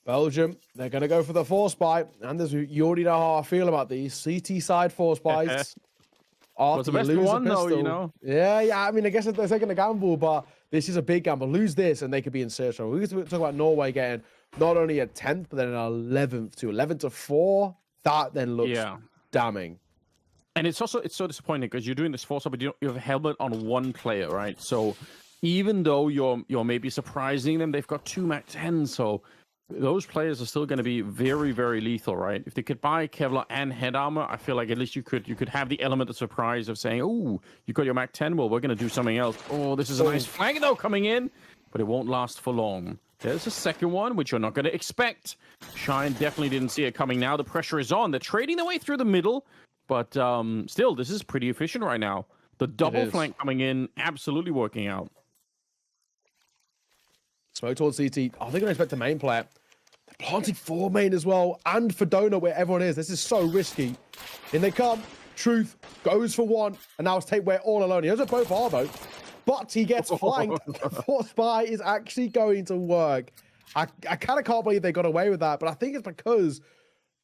Belgium, they're going to go for the force buy. And you already know how I feel about these CT side force buys. What's the best one, though, you know? Yeah. I mean, I guess they're taking a gamble, but this is a big gamble. Lose this, and they could be in search. We're going to talk about Norway getting not only a 10th, but then an 11th to 11-4. That then looks damning. And it's so disappointing because you're doing this force up, but you have a helmet on one player, right? So even though you're maybe surprising them, they've got 2 MAC-10s, so those players are still going to be very, very lethal, right? If they could buy Kevlar and head armor, I feel like at least you could have the element of surprise of saying, "Oh, you got your MAC-10. Well, we're going to do something else." Oh, this is a nice flank though coming in, but it won't last for long. There's a second one, which you're not going to expect. Shine definitely didn't see it coming. Now the pressure is on. They're trading their way through the middle, but still, this is pretty efficient right now. The double flank coming in, absolutely working out. Smoke towards CT. Oh, they're going to expect the main player. They're planting 4 main as well, and for Donut where everyone is. This is so risky. In they come. Truth goes for 1, and now it's Tapeware all alone. He knows what both are, though. But he gets flanked. Force buy is actually going to work. I kind of can't believe they got away with that, but I think it's because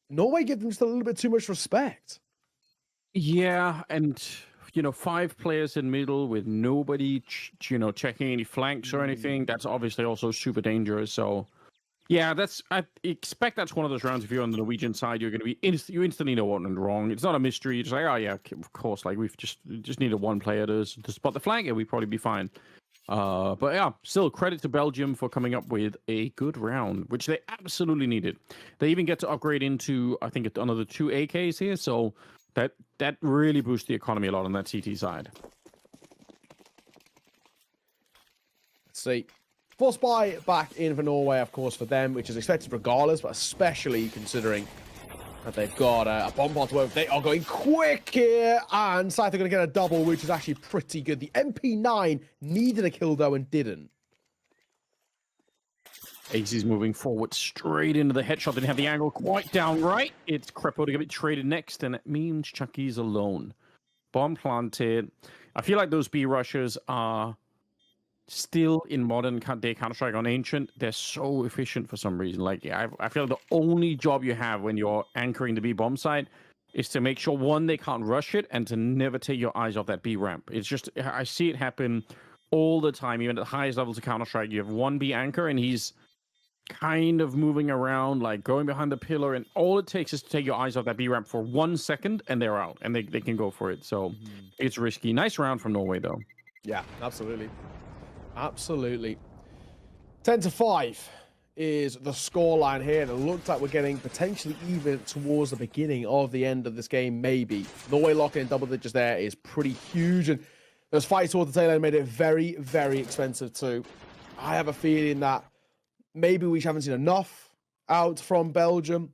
Norway gives them just a little bit too much respect. Yeah, and 5 players in middle with nobody, checking any flanks or anything. That's obviously also super dangerous. So, yeah, I expect that's one of those rounds. If you're on the Norwegian side, you're going to be you instantly know what went wrong. It's not a mystery. You're just like, oh yeah, of course. Like we've just needed 1 player to spot the flank, and we'd probably be fine. But yeah, still credit to Belgium for coming up with a good round, which they absolutely needed. They even get to upgrade into, I think, another 2 AKs here. So that really boosts the economy a lot on that CT side. Let's see. Force buy back in for Norway, of course, for them, which is expected regardless, but especially considering that they've got a bomb pod to work. They are going quick here, and Scythe are going to get a double, which is actually pretty good. The MP9 needed a kill, though, and didn't. AC's moving forward straight into the headshot. Didn't have the angle quite down right. It's Krepow to get it traded next, and it means Chucky's alone. Bomb planted. I feel like those B rushers are still in modern day Counter-Strike on Ancient. They're so efficient for some reason. Like, I feel like the only job you have when you're anchoring the B bomb site is to make sure, 1, they can't rush it, and to never take your eyes off that B ramp. It's just, I see it happen all the time. Even at the highest levels of Counter-Strike, you have 1 B anchor, and he's kind of moving around, like going behind the pillar, and all it takes is to take your eyes off that B ramp for 1 second, and they're out, and they can go for it. So it's risky. Nice round from Norway, though. Yeah, absolutely. Absolutely. 10-5 is the scoreline here, and it looks like we're getting potentially even towards the beginning of the end of this game, maybe. Norway locking in double digits there is pretty huge, and those fights towards the tail end made it very, very expensive too. I have a feeling that maybe we haven't seen enough out from Belgium,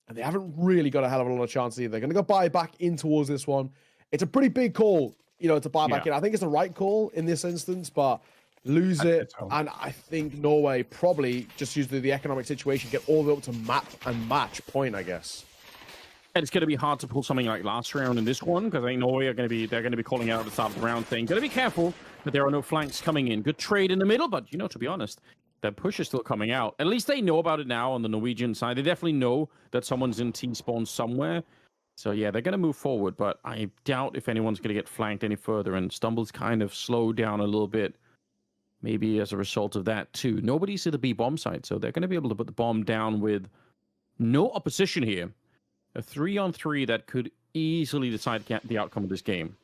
and they haven't really got a hell of a lot of chances either. They're going to go buy back in towards this one. It's a pretty big call, to buy back in. I think it's the right call in this instance, but lose it. And I think Norway probably just use the economic situation, get all the way up to map and match point, I guess. And it's going to be hard to pull something like last round in this one, because I think Norway they're going to be calling out at the start of the round saying, got to be careful that there are no flanks coming in. Good trade in the middle, but, to be honest, that push is still coming out. At least they know about it now on the Norwegian side. They definitely know that someone's in T-spawn somewhere. So, yeah, they're going to move forward, but I doubt if anyone's going to get flanked any further, and Stumble's kind of slowed down a little bit. Maybe as a result of that, too. Nobody's at the B bomb site, so they're going to be able to put the bomb down with no opposition here. A 3-on-3 that could easily decide the outcome of this game.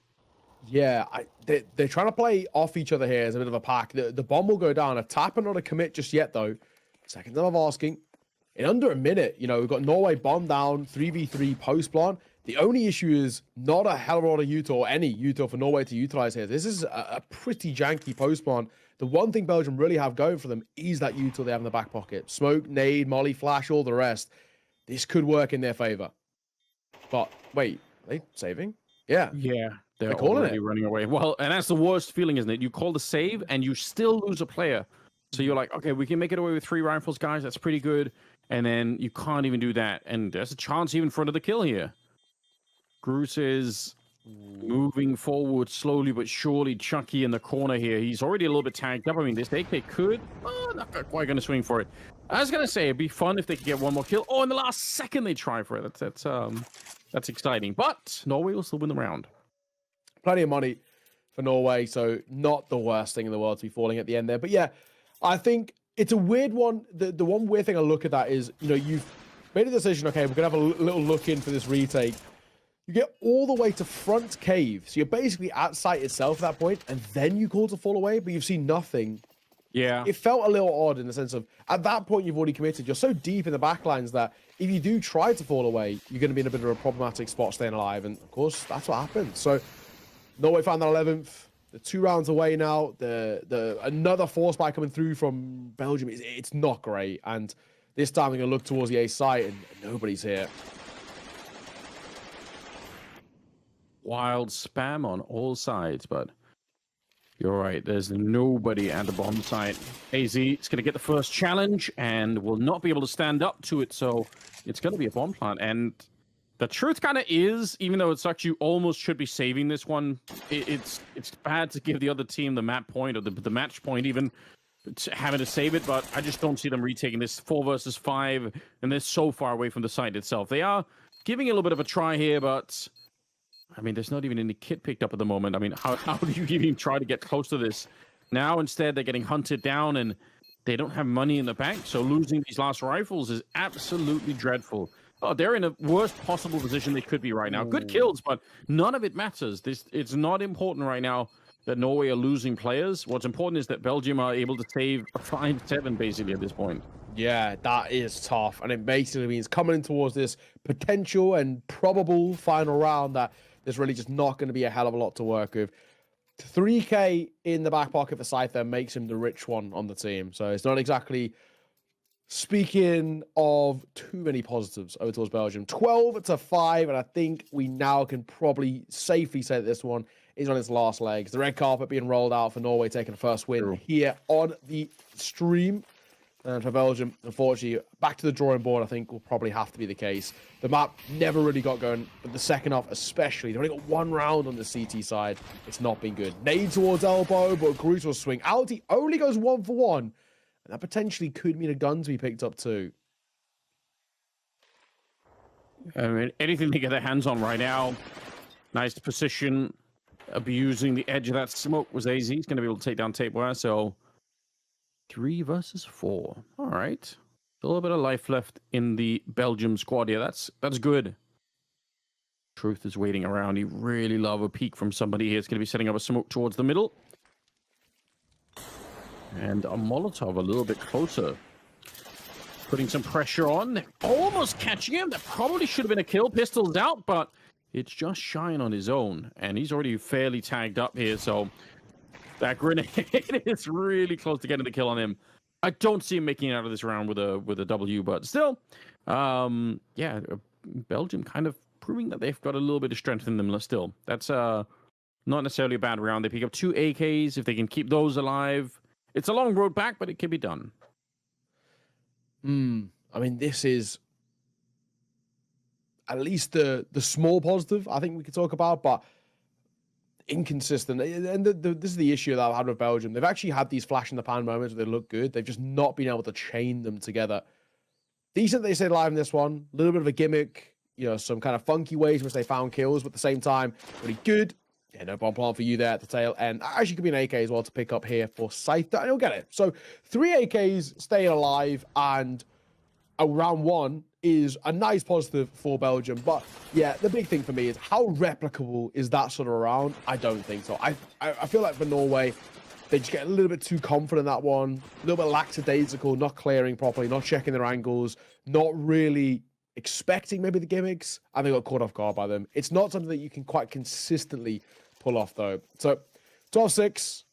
Yeah, they're trying to play off each other here as a bit of a pack. The bomb will go down. A tap and not a commit just yet, though. Second time of asking. in under a minute. You know, we've got Norway bomb down, 3v3 post plant. The only issue is not a hell of a lot of util or any util for Norway to utilize here. This is a pretty janky post plant. The one thing Belgium really have going for them is that util they have in the back pocket. Smoke, nade, molly, flash, all the rest. This could work in their favor. But wait, are they saving? Yeah. Yeah. They're calling already it. running away. Well, and that's the worst feeling, isn't it? You call the save and you still lose a player. So you're like, okay, we can make it away with 3 rifles, guys. That's pretty good. And then you can't even do that. And there's a chance even for another kill here. Groose is moving forward slowly but surely. Chucky in the corner here. He's already a little bit tagged up. I mean, this AK could... not quite going to swing for it. I was going to say, it'd be fun if they could get one more kill. Oh, in the last second they try for it. That's exciting. But Norway will still win the round. Plenty of money for Norway, so not the worst thing in the world to be falling at the end there. But yeah, I think it's a weird one. The one weird thing I look at that is, you know, you've made a decision, okay, we're going to have a little look in for this retake. You get all the way to front cave, so you're basically at site itself at that point, and then you call to fall away, but you've seen nothing. Yeah. It felt a little odd in the sense of, at that point, you've already committed. You're so deep in the backlines that if you do try to fall away, you're going to be in a bit of a problematic spot staying alive, and of course, that's what happened. So, Norway found that 11th. They're 2 rounds away now. Another force spike coming through from Belgium. It's not great, and this time they're going to look towards the A site, and nobody's here. Wild spam on all sides, but you're right. There's nobody at the bomb site. AZ is going to get the first challenge and will not be able to stand up to it, so it's going to be a bomb plant. And the truth kind of is, even though it sucks, you almost should be saving this one. It's bad to give the other team the map point or the match point even, having to save it, but I just don't see them retaking this 4 versus 5, and they're so far away from the site itself. They are giving it a little bit of a try here, but I mean, there's not even any kit picked up at the moment. I mean, how do you even try to get close to this? Now, instead, they're getting hunted down, and they don't have money in the bank, so losing these last rifles is absolutely dreadful. Oh, they're in a worst possible position they could be right now. Good kills, but none of it matters. It's not important right now that Norway are losing players. What's important is that Belgium are able to save a 5-7, basically, at this point. Yeah, that is tough, and it basically means coming towards this potential and probable final round that there's really just not going to be a hell of a lot to work with. 3K in the back pocket for Scyther makes him the rich one on the team, so it's not exactly speaking of too many positives over towards Belgium. 12-5, and I think we now can probably safely say that this one is on its last legs. The red carpet being rolled out for Norway taking the first win here on the stream. And for Belgium, unfortunately, back to the drawing board, I think will probably have to be the case. The map never really got going, but the second half especially. They only got 1 round on the CT side. It's not been good. Nade towards elbow, but Groose will swing out. He only goes 1 for 1. And that potentially could mean a gun to be picked up too. I mean, anything they get their hands on right now. Nice position. Abusing the edge of that smoke was AZ. He's going to be able to take down Tapeware, so 3 versus 4. All right. A little bit of life left in the Belgium squad here. That's good. Truth is waiting around. He really love a peek from somebody here. It's going to be setting up a smoke towards the middle. And a Molotov a little bit closer. Putting some pressure on. They're almost catching him. That probably should have been a kill. Pistol's out, but it's just shying on his own. And he's already fairly tagged up here, so that grenade is really close to getting the kill on him. I don't see him making it out of this round with a W, but still, yeah, Belgium kind of proving that they've got a little bit of strength in them still. That's not necessarily a bad round. They pick up 2 AKs. If they can keep those alive, it's a long road back, but it can be done. I mean, this is at least the small positive I think we could talk about, but inconsistent. And this is the issue that I've had with Belgium. They've actually had these flash in the pan moments where they look good. They've just not been able to chain them together. Decent, they stayed alive in this one. A little bit of a gimmick, you know, some kind of funky ways in which they found kills, but at the same time, really good. Yeah, no bomb plan for you there at the tail end. Actually, could be an AK as well to pick up here for Scyther, and he'll get it. So 3 AKs staying alive, and round 1 is a nice positive for Belgium. But yeah, the big thing for me is how replicable is that sort of round? I don't think so. I feel like for Norway, they just get a little bit too confident in that one, a little bit lackadaisical, not clearing properly, not checking their angles, not really expecting maybe the gimmicks, and they got caught off guard by them. It's not something that you can quite consistently pull off, though. So 12-6,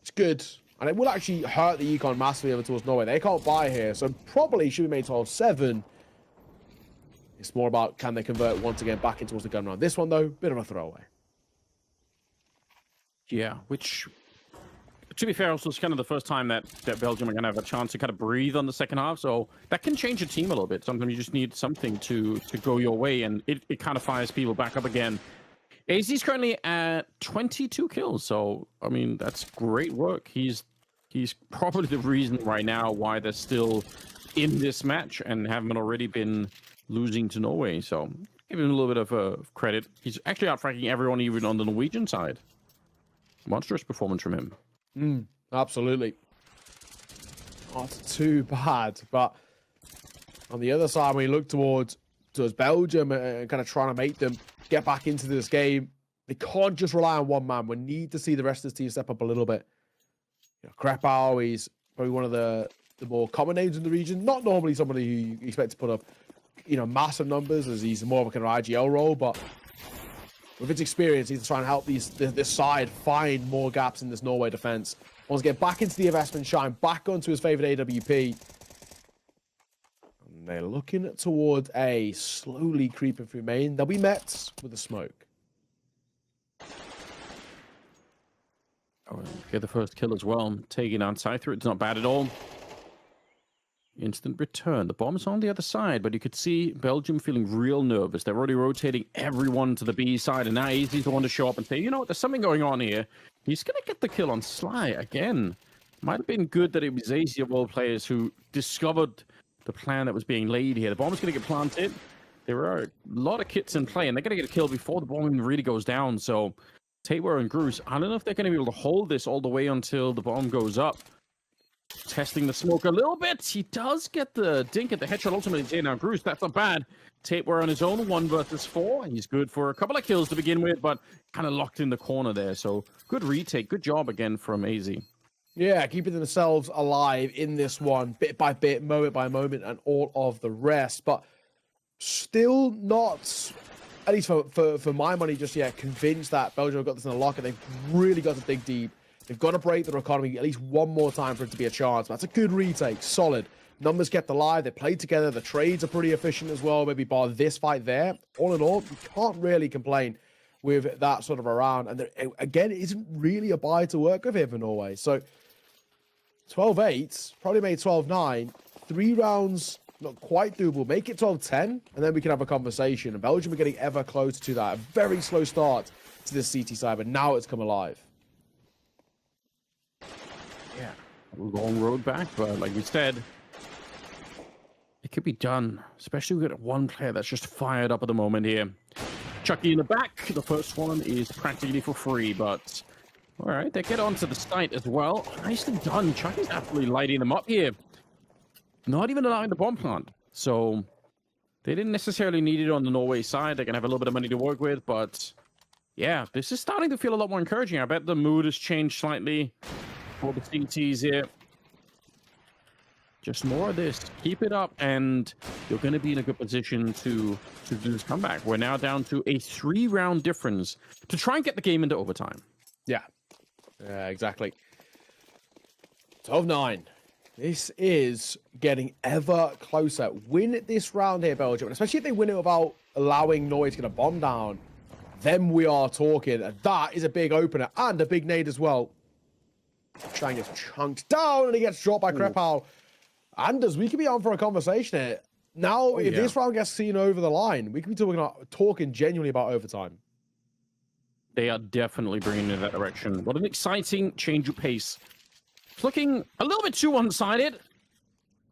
it's good. And it will actually hurt the Econ massively over towards Norway. They can't buy here, so probably should be made 12-7. It's more about can they convert once again back in towards the gun round. This one, though, bit of a throwaway. Yeah, which, to be fair, also is kind of the first time that Belgium are going to have a chance to kind of breathe on the second half. So that can change a team a little bit. Sometimes you just need something to go your way, and it kind of fires people back up again. AZ's currently at 22 kills. So, I mean, that's great work. He's probably the reason right now why they're still in this match and haven't already been losing to Norway. So give him a little bit of credit. He's actually outfranking everyone, even on the Norwegian side. Monstrous performance from him. Absolutely. Not too bad. But on the other side, when you look towards Belgium and kind of trying to make them get back into this game, they can't just rely on one man. We need to see the rest of the team step up a little bit. You know, Krepau, he's probably one of the more common names in the region. Not normally somebody who you expect to put up, you know, massive numbers, as he's more of a kind of IGL role, but with his experience, he's trying to help this side find more gaps in this Norway defense. Wants to get back into the investment shine, back onto his favorite AWP. And they're looking towards A, slowly creeping through main. They'll be met with a smoke. Oh, get the first kill as well. Taking on Scyther, it's not bad at all. Instant return. The bomb's on the other side, but you could see Belgium feeling real nervous. They're already rotating everyone to the B side, and now AZ's the one to show up and say, you know what, there's something going on here. He's going to get the kill on Sly again. Might have been good that it was AZ of all players who discovered the plan that was being laid here. The bomb's going to get planted. There are a lot of kits in play, and they're going to get a kill before the bomb even really goes down. So Tabor and Gruus, I don't know if they're going to be able to hold this all the way until the bomb goes up. Testing the smoke a little bit. He does get the dink at the headshot ultimately. Now Gruus, that's not bad. Tabor on his own, 1 versus 4. He's good for a couple of kills to begin with, but kind of locked in the corner there. So good retake. Good job again from AZ. Yeah, keeping themselves alive in this one, bit by bit, moment by moment, and all of the rest. But still not, at least for my money just yet, convinced that Belgium have got this in the locker. They've really got to dig deep. They've got to break their economy at least one more time for it to be a chance. That's a good retake. Solid. Numbers kept alive. They played together. The trades are pretty efficient as well, maybe bar this fight there. All in all, you can't really complain with that sort of a round. And there, again, it isn't really a buy to work with here for Norway. So 12-8, probably made 12-9. 3 rounds, not quite doable. Make it 12-10, and then we can have a conversation. And Belgium are getting ever closer to that. A very slow start to this CT side, but now it's come alive. Yeah, a long road back, but like we said, it could be done, especially with one player that's just fired up at the moment here. Chucky in the back. The first one is practically for free, but all right, they get onto the site as well. Nicely done. Chucky's absolutely lighting them up here. Not even allowing the bomb plant. So they didn't necessarily need it on the Norway side. They're going to have a little bit of money to work with, but yeah, this is starting to feel a lot more encouraging. I bet the mood has changed slightly for the CTs here. Just more of this. Keep it up, and you're going to be in a good position to do this comeback. We're now down to a 3-round difference to try and get the game into overtime. Yeah, exactly. 12-9. This is getting ever closer. Win this round here, Belgium, especially if they win it without allowing Norway to get a bomb down. Then we are talking. That is a big opener and a big nade as well. Shang gets chunked down and he gets dropped by Krepau. Anders, we could be on for a conversation here. Now, if this round gets seen over the line, we could be talking genuinely about overtime. They are definitely bringing in that direction. What an exciting change of pace. It's looking a little bit too one-sided.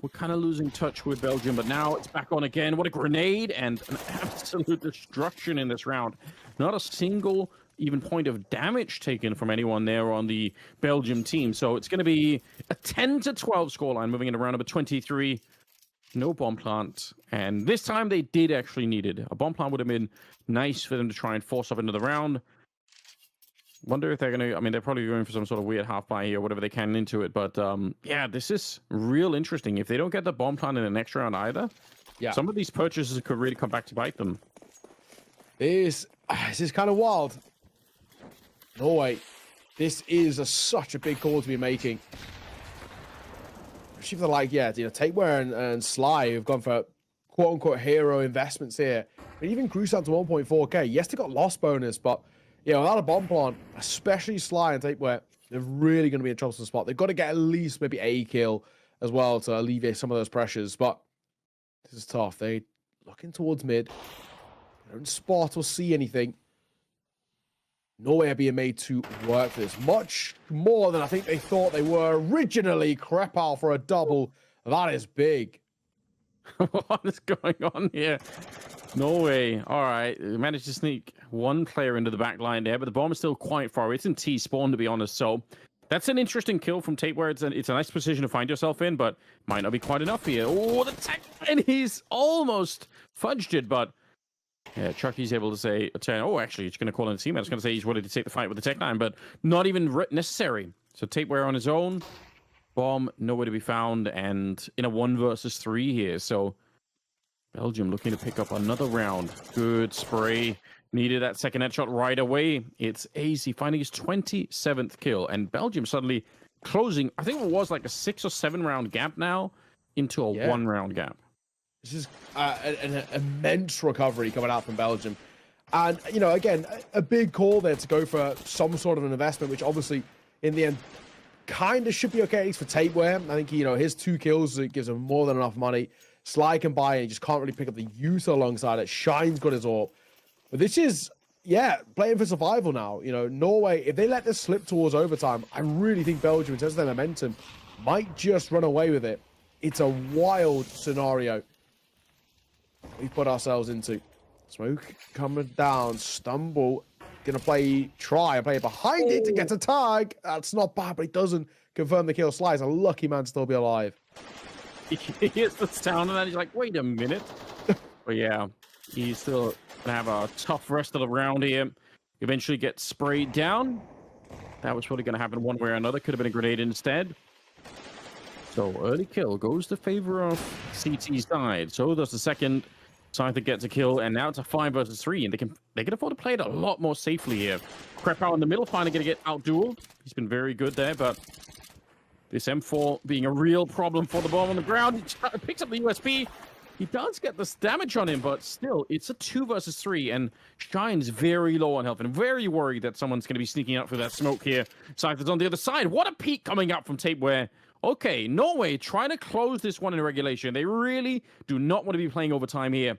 We're kind of losing touch with Belgium, but now it's back on again. What a grenade and an absolute destruction in this round. Not a single even point of damage taken from anyone there on the Belgium team. So it's going to be a 10-12 scoreline moving into round number 23. No bomb plant. And this time they did actually need it. A bomb plant would have been nice for them to try and force up into the round. Wonder if they're going to, I mean, they're probably going for some sort of weird half buy here, whatever they can into it. But yeah, this is real interesting. If they don't get the bomb plant in the next round either, some of these purchases could really come back to bite them. This is kind of wild. Norway, this is such a big call to be making. Especially for like, Tapeware and Sly have gone for quote-unquote hero investments here. But even Cruise down to 1.4k. Yes, they got loss bonus, but without a bomb plant, especially Sly and Tapeware, they're really going to be in trouble spot. They've got to get at least maybe a kill as well to alleviate some of those pressures. But this is tough. They're looking towards mid. They don't spot or see anything. Norway are being made to work for this much more than I think they thought they were originally. Krepal for a double. That is big. What is going on here? Norway, all right, managed to sneak one player into the back line there, but the bomb is still quite far away. It's in T-spawn, to be honest, so that's an interesting kill from Tapeware. It's a nice position to find yourself in, but might not be quite enough here. Oh, the tech line, he's almost fudged it, but yeah, Chucky's able to say, oh, actually, he's going to call in a team. I was going to say he's ready to take the fight with the tech line, but not even necessary. So Tapeware on his own, bomb nowhere to be found, and in a 1 versus 3 here, so Belgium looking to pick up another round. Good spray. Needed that second headshot right away. It's AZ finding his 27th kill. And Belgium suddenly closing, I think it was like a 6 or 7 round gap now into a 1 round gap. This is an immense recovery coming out from Belgium. And, again, a big call there to go for some sort of an investment, which obviously in the end kind of should be okay, at least for Tapeware. I think, his 2 kills, it gives him more than enough money. Sly can buy it, he just can't really pick up the use alongside it. Shine's got his AWP. But this is, playing for survival now. Norway, if they let this slip towards overtime, I really think Belgium, in terms of their momentum, might just run away with it. It's a wild scenario we've put ourselves into. Smoke coming down, Stumble, gonna try and play behind it to get a tag. That's not bad, but he doesn't confirm the kill. Sly's a lucky man to still be alive. He hits the sound and then he's like, wait a minute. But yeah, he's still gonna have a tough rest of the round here. Eventually gets sprayed down. That was probably gonna happen one way or another. Could have been a grenade instead. So early kill goes to favor of CT's side. So does the second side that gets a kill, and now it's a 5 versus 3, and they can afford to play it a lot more safely here. Krepal in the middle, finally gonna get out-dueled. He's been very good there, but this M4 being a real problem for the bomb on the ground. He picks up the USP. He does get this damage on him, but still, it's a 2 versus 3, and Shine's very low on health and very worried that someone's going to be sneaking out through that smoke here. Cypher's on the other side. What a peek coming up from Tapeware. Okay, Norway trying to close this one in regulation. They really do not want to be playing overtime here.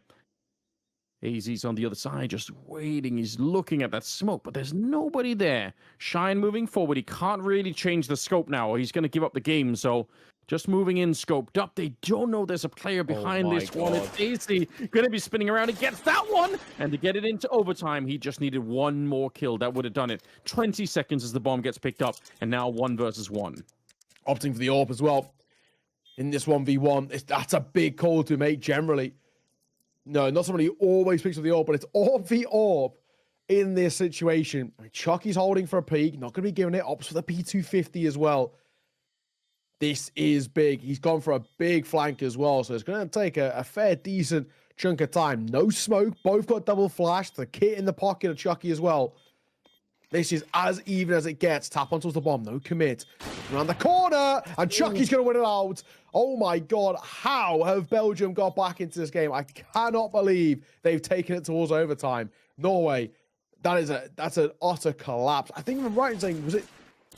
AZ's on the other side, just waiting. He's looking at that smoke, but there's nobody there. Shine moving forward. He can't really change the scope now, or he's going to give up the game. So just moving in, scoped up. They don't know there's a player behind this one. It's AC going to be spinning around. He gets that one. And to get it into overtime, he just needed 1 more kill. That would have done it. 20 seconds as the bomb gets picked up. And now 1 versus 1. Opting for the AWP as well. In this 1v1, that's a big call to make generally. No, not somebody who always picks up the AWP, but it's AWP v AWP in this situation. I mean, Chucky's holding for a peak, not going to be giving it. Opts for the P250 as well. This is big. He's gone for a big flank as well, so it's going to take a fair, decent chunk of time. No smoke, both got double flash. The kit in the pocket of Chucky as well. This is as even as it gets. Tap onto the bomb, no commit. Around the corner, and Chucky's going to win it out. Oh my God, how have Belgium got back into this game? I cannot believe they've taken it towards overtime. Norway, that's an utter collapse. I think I'm right in saying, was it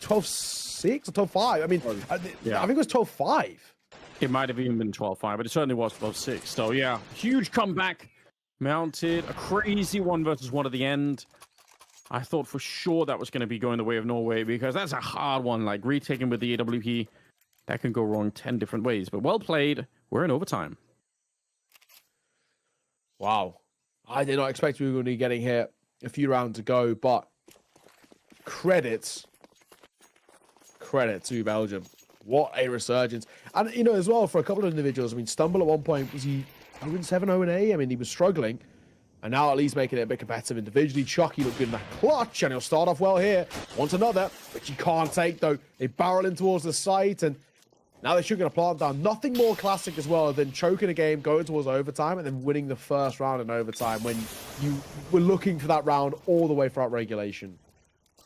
12-6 or 12-5? I mean, I think it was 12-5. It might have even been 12-5, but it certainly was 12-6. So yeah, huge comeback. Mounted, a crazy 1 versus 1 at the end. I thought for sure that was going to be going the way of Norway, because that's a hard one. Like retaking with the AWP, that can go wrong 10 different ways. But well played. We're in overtime. Wow. I did not expect we were going to be getting here a few rounds ago, but credit to Belgium. What a resurgence. And, as well, for a couple of individuals, I mean, Stumble at one point, was he 0-7, 0-8? I mean, he was struggling. And now at least making it a bit competitive individually. Chucky looked good in that clutch, and he'll start off well here. Wants another, which he can't take, though. They barrel in towards the site, and now they should get a plant down. Nothing more classic as well than choking a game, going towards overtime, and then winning the first round in overtime when you were looking for that round all the way throughout regulation.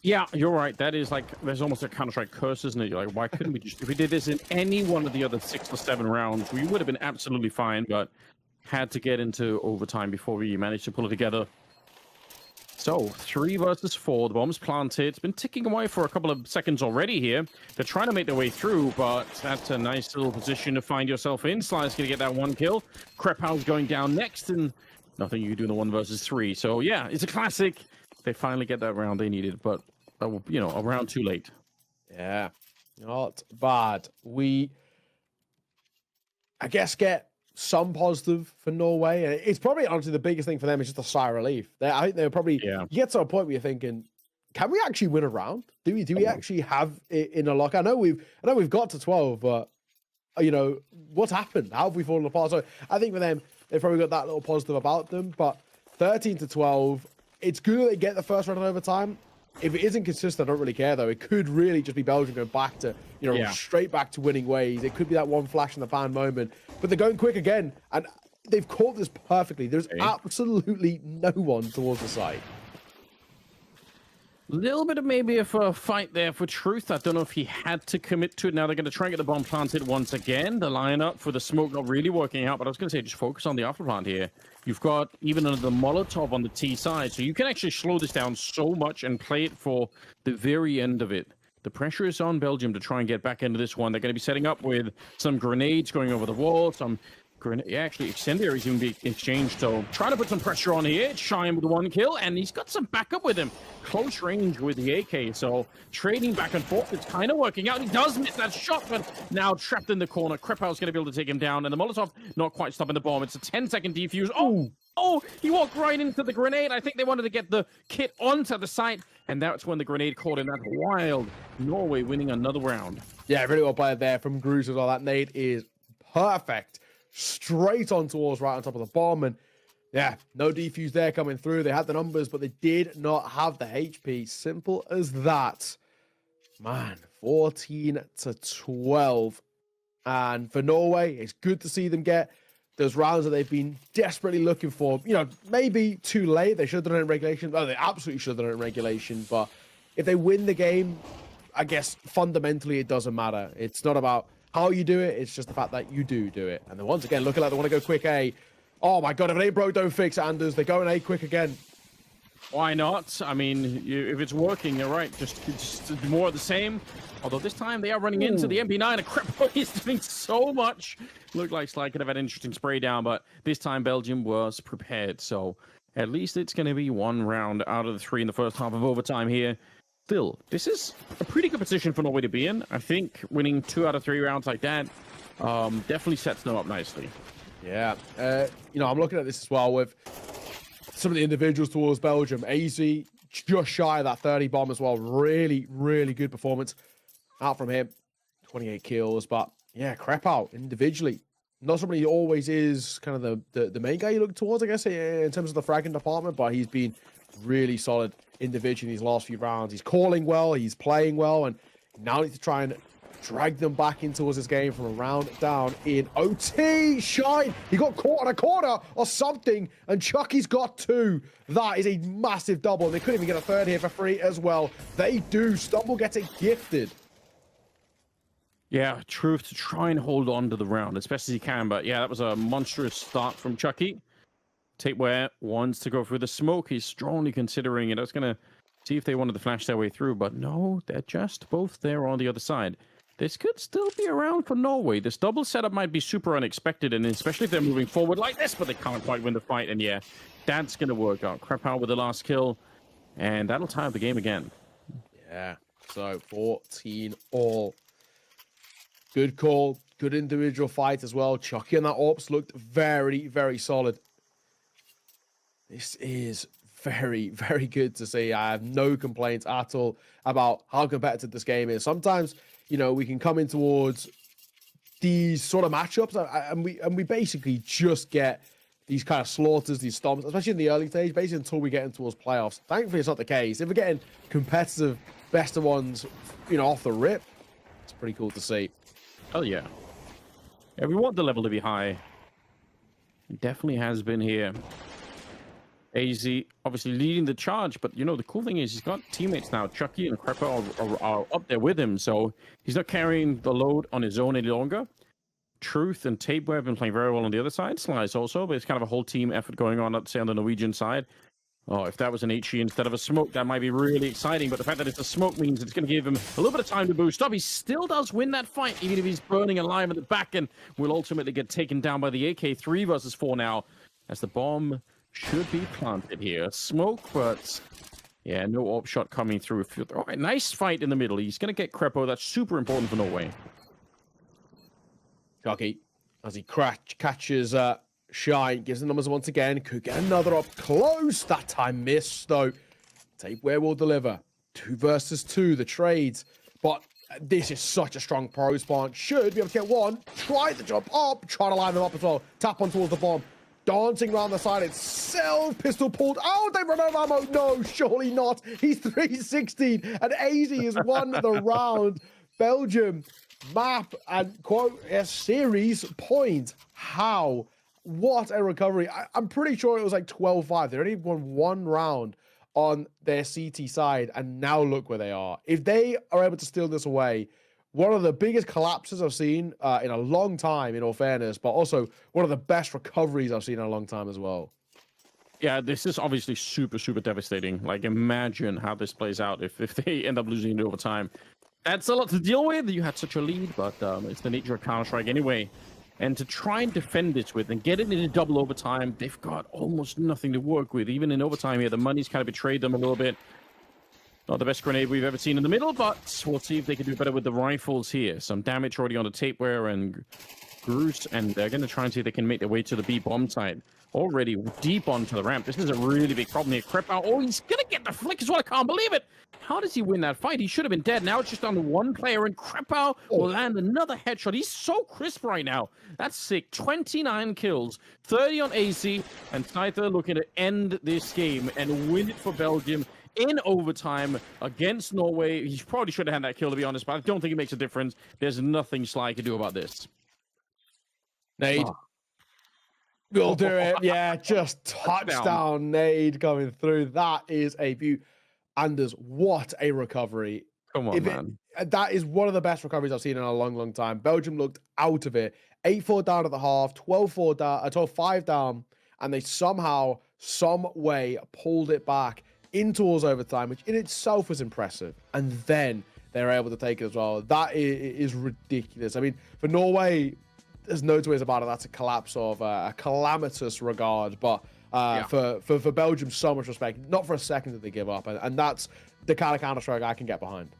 Yeah, you're right. That is like, there's almost a Counter-Strike curse, isn't it? You're like, why couldn't we just, if we did this in any one of the other 6 or 7 rounds, we would have been absolutely fine, but had to get into overtime before we managed to pull it together. So 3 versus 4, the bomb's planted. It's been ticking away for a couple of seconds already here. They're trying to make their way through, but that's a nice little position to find yourself in. Sly's going to get that 1 kill. Krepau's going down next, and nothing you can do in the 1 versus 3. So yeah, it's a classic. They finally get that round they needed, but you know, a round too late. Yeah, not bad. We, I guess, get some positive for Norway. It's probably honestly the biggest thing for them is just a sigh of relief. I think they're probably you get to a point where you're thinking, can we actually win a round? Do we actually have it in a lock? I know we've got to 12, but you know, what's happened? How have we fallen apart? So I think for them, they've probably got that little positive about them. But 13-12, it's good that they get the first round in overtime. If it isn't consistent, I don't really care, though. It could really just be Belgium going back to, you know, straight back to winning ways. It could be that one flash in the pan moment. But they're going quick again, and they've caught this perfectly. There's absolutely no one towards the side. A little bit of maybe of a fight there for truth. I don't know if he had to commit to it. Now they're going to try and get the bomb planted once again. The lineup for the smoke not really working out, but I was going to say just focus on the afterplant here. You've got even the Molotov on the T side, so you can actually slow this down so much and play it for the very end of it. The pressure is on Belgium to try and get back into this one. They're going to be setting up with some grenades going over the wall, some actually incendiaries even be exchanged, so trying to put some pressure on here. Shine with the 1 kill, and he's got some backup with him. Close range with the AK, so trading back and forth. It's kind of working out. He does miss that shot, but now trapped in the corner. Krepau's going to be able to take him down, and the Molotov not quite stopping the bomb. It's a 10-second defuse. Oh, he walked right into the grenade. I think they wanted to get the kit onto the site, and that's when the grenade caught in. That wild. Norway winning another round. Yeah, really well played there from Gruus as well. That nade is perfect. Straight on towards right on top of the bomb, and yeah, no defuse there coming through. They had the numbers, but they did not have the HP. Simple as that. Man, 14-12. And for Norway, it's good to see them get those rounds that they've been desperately looking for. You know, maybe too late. They should have done it in regulation. Oh, they absolutely should have done it in regulation. But if they win the game, I guess fundamentally it doesn't matter. It's not about how you do it, it's just the fact that you do it. And then once again, looking like they want to go quick A. Oh my god, if it ain't broke, don't fix it, Anders. They're going A quick again. Why not? I mean, if it's working, you're right. Just more of the same. Although this time they are running into the MP9, and Krepau is doing so much. Looked like Sly could have had an interesting spray down, but this time Belgium was prepared. So at least it's going to be 1 round out of the 3 in the first half of overtime here. Still, this is a pretty good position for Norway to be in. I think winning 2 out of 3 rounds like that definitely sets them up nicely. Yeah. You know, I'm looking at this as well with some of the individuals towards Belgium. AZ just shy of that 30 bomb as well. Really, really good performance out from him. 28 kills. But yeah, Krepau individually. Not somebody who always is kind of the main guy you look towards, I guess, in terms of the fragging department, but he's been really solid individually these last few rounds. He's calling well, he's playing well, and now needs to try and drag them back in towards this game from a round down in OT. Shine! He got caught on a corner or something, and Chucky's got 2. That is a massive double, and they couldn't even get a third here for free as well. They do. Stumble gets it gifted. Yeah, Truth to try and hold on to the round as best as he can, but yeah, that was a monstrous start from Chucky. Tapeware wants to go through the smoke. He's strongly considering it. I was going to see if they wanted to flash their way through, but no, they're just both there on the other side. This could still be around for Norway. This double setup might be super unexpected, and especially if they're moving forward like this, but they can't quite win the fight. And yeah, that's going to work out. Krepau with the last kill, and that'll tie up the game again. Yeah, so 14 all. Good call. Good individual fight as well. Chucky and that Ops looked very, very solid. This is very, very good to see. I have no complaints at all about how competitive this game is. Sometimes, you know, we can come in towards these sort of matchups and we basically just get these kind of slaughters, these stomps, especially in the early stage, basically until we get in towards playoffs. Thankfully, it's not the case. If we're getting competitive best of ones, off the rip, it's pretty cool to see. Oh, yeah. Yeah, we want the level to be high. It definitely has been here. AZ obviously leading the charge, but the cool thing is he's got teammates now. Chucky and Crepper are up there with him, so he's not carrying the load on his own any longer. Truth and Tapeware have been playing very well on the other side. Slice also, but it's kind of a whole team effort going on, let's say, on the Norwegian side. Oh, if that was an HE instead of a smoke, that might be really exciting. But the fact that it's a smoke means it's going to give him a little bit of time to boost up. He still does win that fight, even if he's burning alive at the back, and will ultimately get taken down by the AK. 3 versus 4 now, as the bomb should be planted here. Smoke, but yeah, no AWP shot coming through. All right, nice fight in the middle. He's going to get Crepo. That's super important for Norway. Chucky, as he catches Shine, gives the numbers once again. Could get another up close. That time missed, though. Tapeware will deliver. 2 versus 2, the trades. But this is such a strong pro spawn. Should be able to get one. Try to jump up. Try to line them up as well. Tap on towards the bomb. Dancing around the side itself. Pistol pulled out. They run out of ammo. No, surely not. He's 316. And AZ has won the round. Belgium map and quote a series point. How? What a recovery. I'm pretty sure it was like 12-5. They only won 1 round on their CT side, and now look where they are. If they are able to steal this away, one of the biggest collapses I've seen in a long time, in all fairness, but also one of the best recoveries I've seen in a long time as well. Yeah, this is obviously super, super devastating. Like, imagine how this plays out if they end up losing it over time. That's a lot to deal with. You had such a lead, but it's the nature of Counter-Strike anyway. And to try and defend this with and get it into double overtime, they've got almost nothing to work with. Even in overtime here, the money's kind of betrayed them a little bit. Not the best grenade we've ever seen in the middle, but we'll see if they can do better with the rifles here. Some damage already on the Tapeware and Groose, and they're going to try and see if they can make their way to the B bomb side. Already deep onto the ramp. This is a really big problem here. Crepout, oh, he's going to get the flick as well. I can't believe it. How does he win that fight? He should have been dead. Now it's just on 1 player, and Crepout will land another headshot. He's so crisp right now. That's sick. 29 kills, 30 on AC, and Scyther looking to end this game and win it for Belgium in overtime against Norway. He probably should have had that kill, to be honest, but I don't think it makes a difference. There's nothing Sly can do about this. Nade. We'll do it. Yeah, just touchdown nade coming through. That is a beaut. Anders, what a recovery. Come on, man. That is one of the best recoveries I've seen in a long, long time. Belgium looked out of it. 8-4 down at the half, 12-4 down, 12-5 down, and they somehow, some way pulled it back in towards overtime, which in itself was impressive. And then they're able to take it as well. That is ridiculous. I mean, for Norway, there's no two ways about it. That's a collapse of a calamitous regard. But for Belgium, so much respect. Not for a second did they give up. And that's the kind of Counter-Strike I can get behind.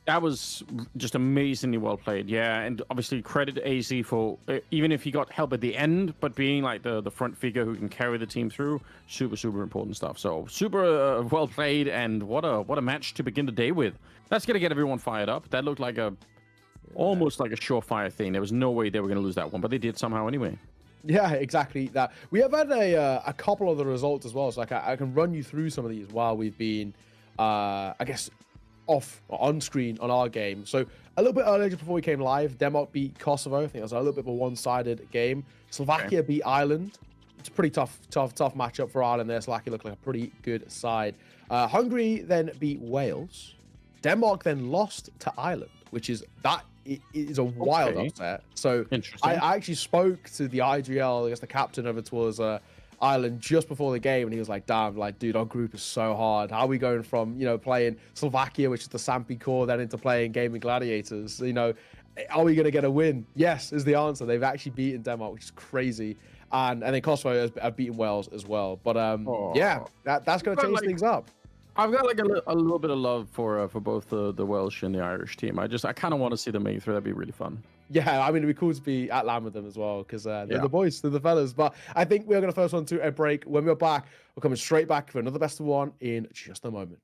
That was just amazingly well played. Yeah, and obviously credit to AZ for, even if he got help at the end, but being like the front figure who can carry the team through, super, super important stuff. So super well played, and what a match to begin the day with. That's going to get everyone fired up. That looked like almost like a surefire thing. There was no way they were going to lose that one, but they did somehow anyway. Yeah, exactly that. We have had a couple of the results as well, so I can run you through some of these while we've been, I guess, on screen on our game. So a little bit earlier, just before we came live, Denmark beat Kosovo. I think it was a little bit of a one-sided game. Slovakia beat Ireland. It's a pretty tough matchup for Ireland there. Slovakia looked like a pretty good side. Hungary then beat Wales. Denmark then lost to Ireland, which is a wild upset. So I actually spoke to the IGL, I guess the captain over towards Ireland just before the game, and he was like, damn, like, dude, our group is so hard. How are we going from, playing Slovakia, which is the Sampi core, then into playing Gaming Gladiators? Are we going to get a win? Yes, is the answer. They've actually beaten Denmark, which is crazy. And then Kosovo have beaten Wales as well. But yeah, that's going to change things up. I've got like a little bit of love for both the Welsh and the Irish team. I kind of want to see them make it through. That'd be really fun. Yeah, I mean, it'd be cool to be at LAN with them as well, because they're the boys, they're the fellas. But I think we're going to first one to a break. When we're back, we're coming straight back for another best of one in just a moment.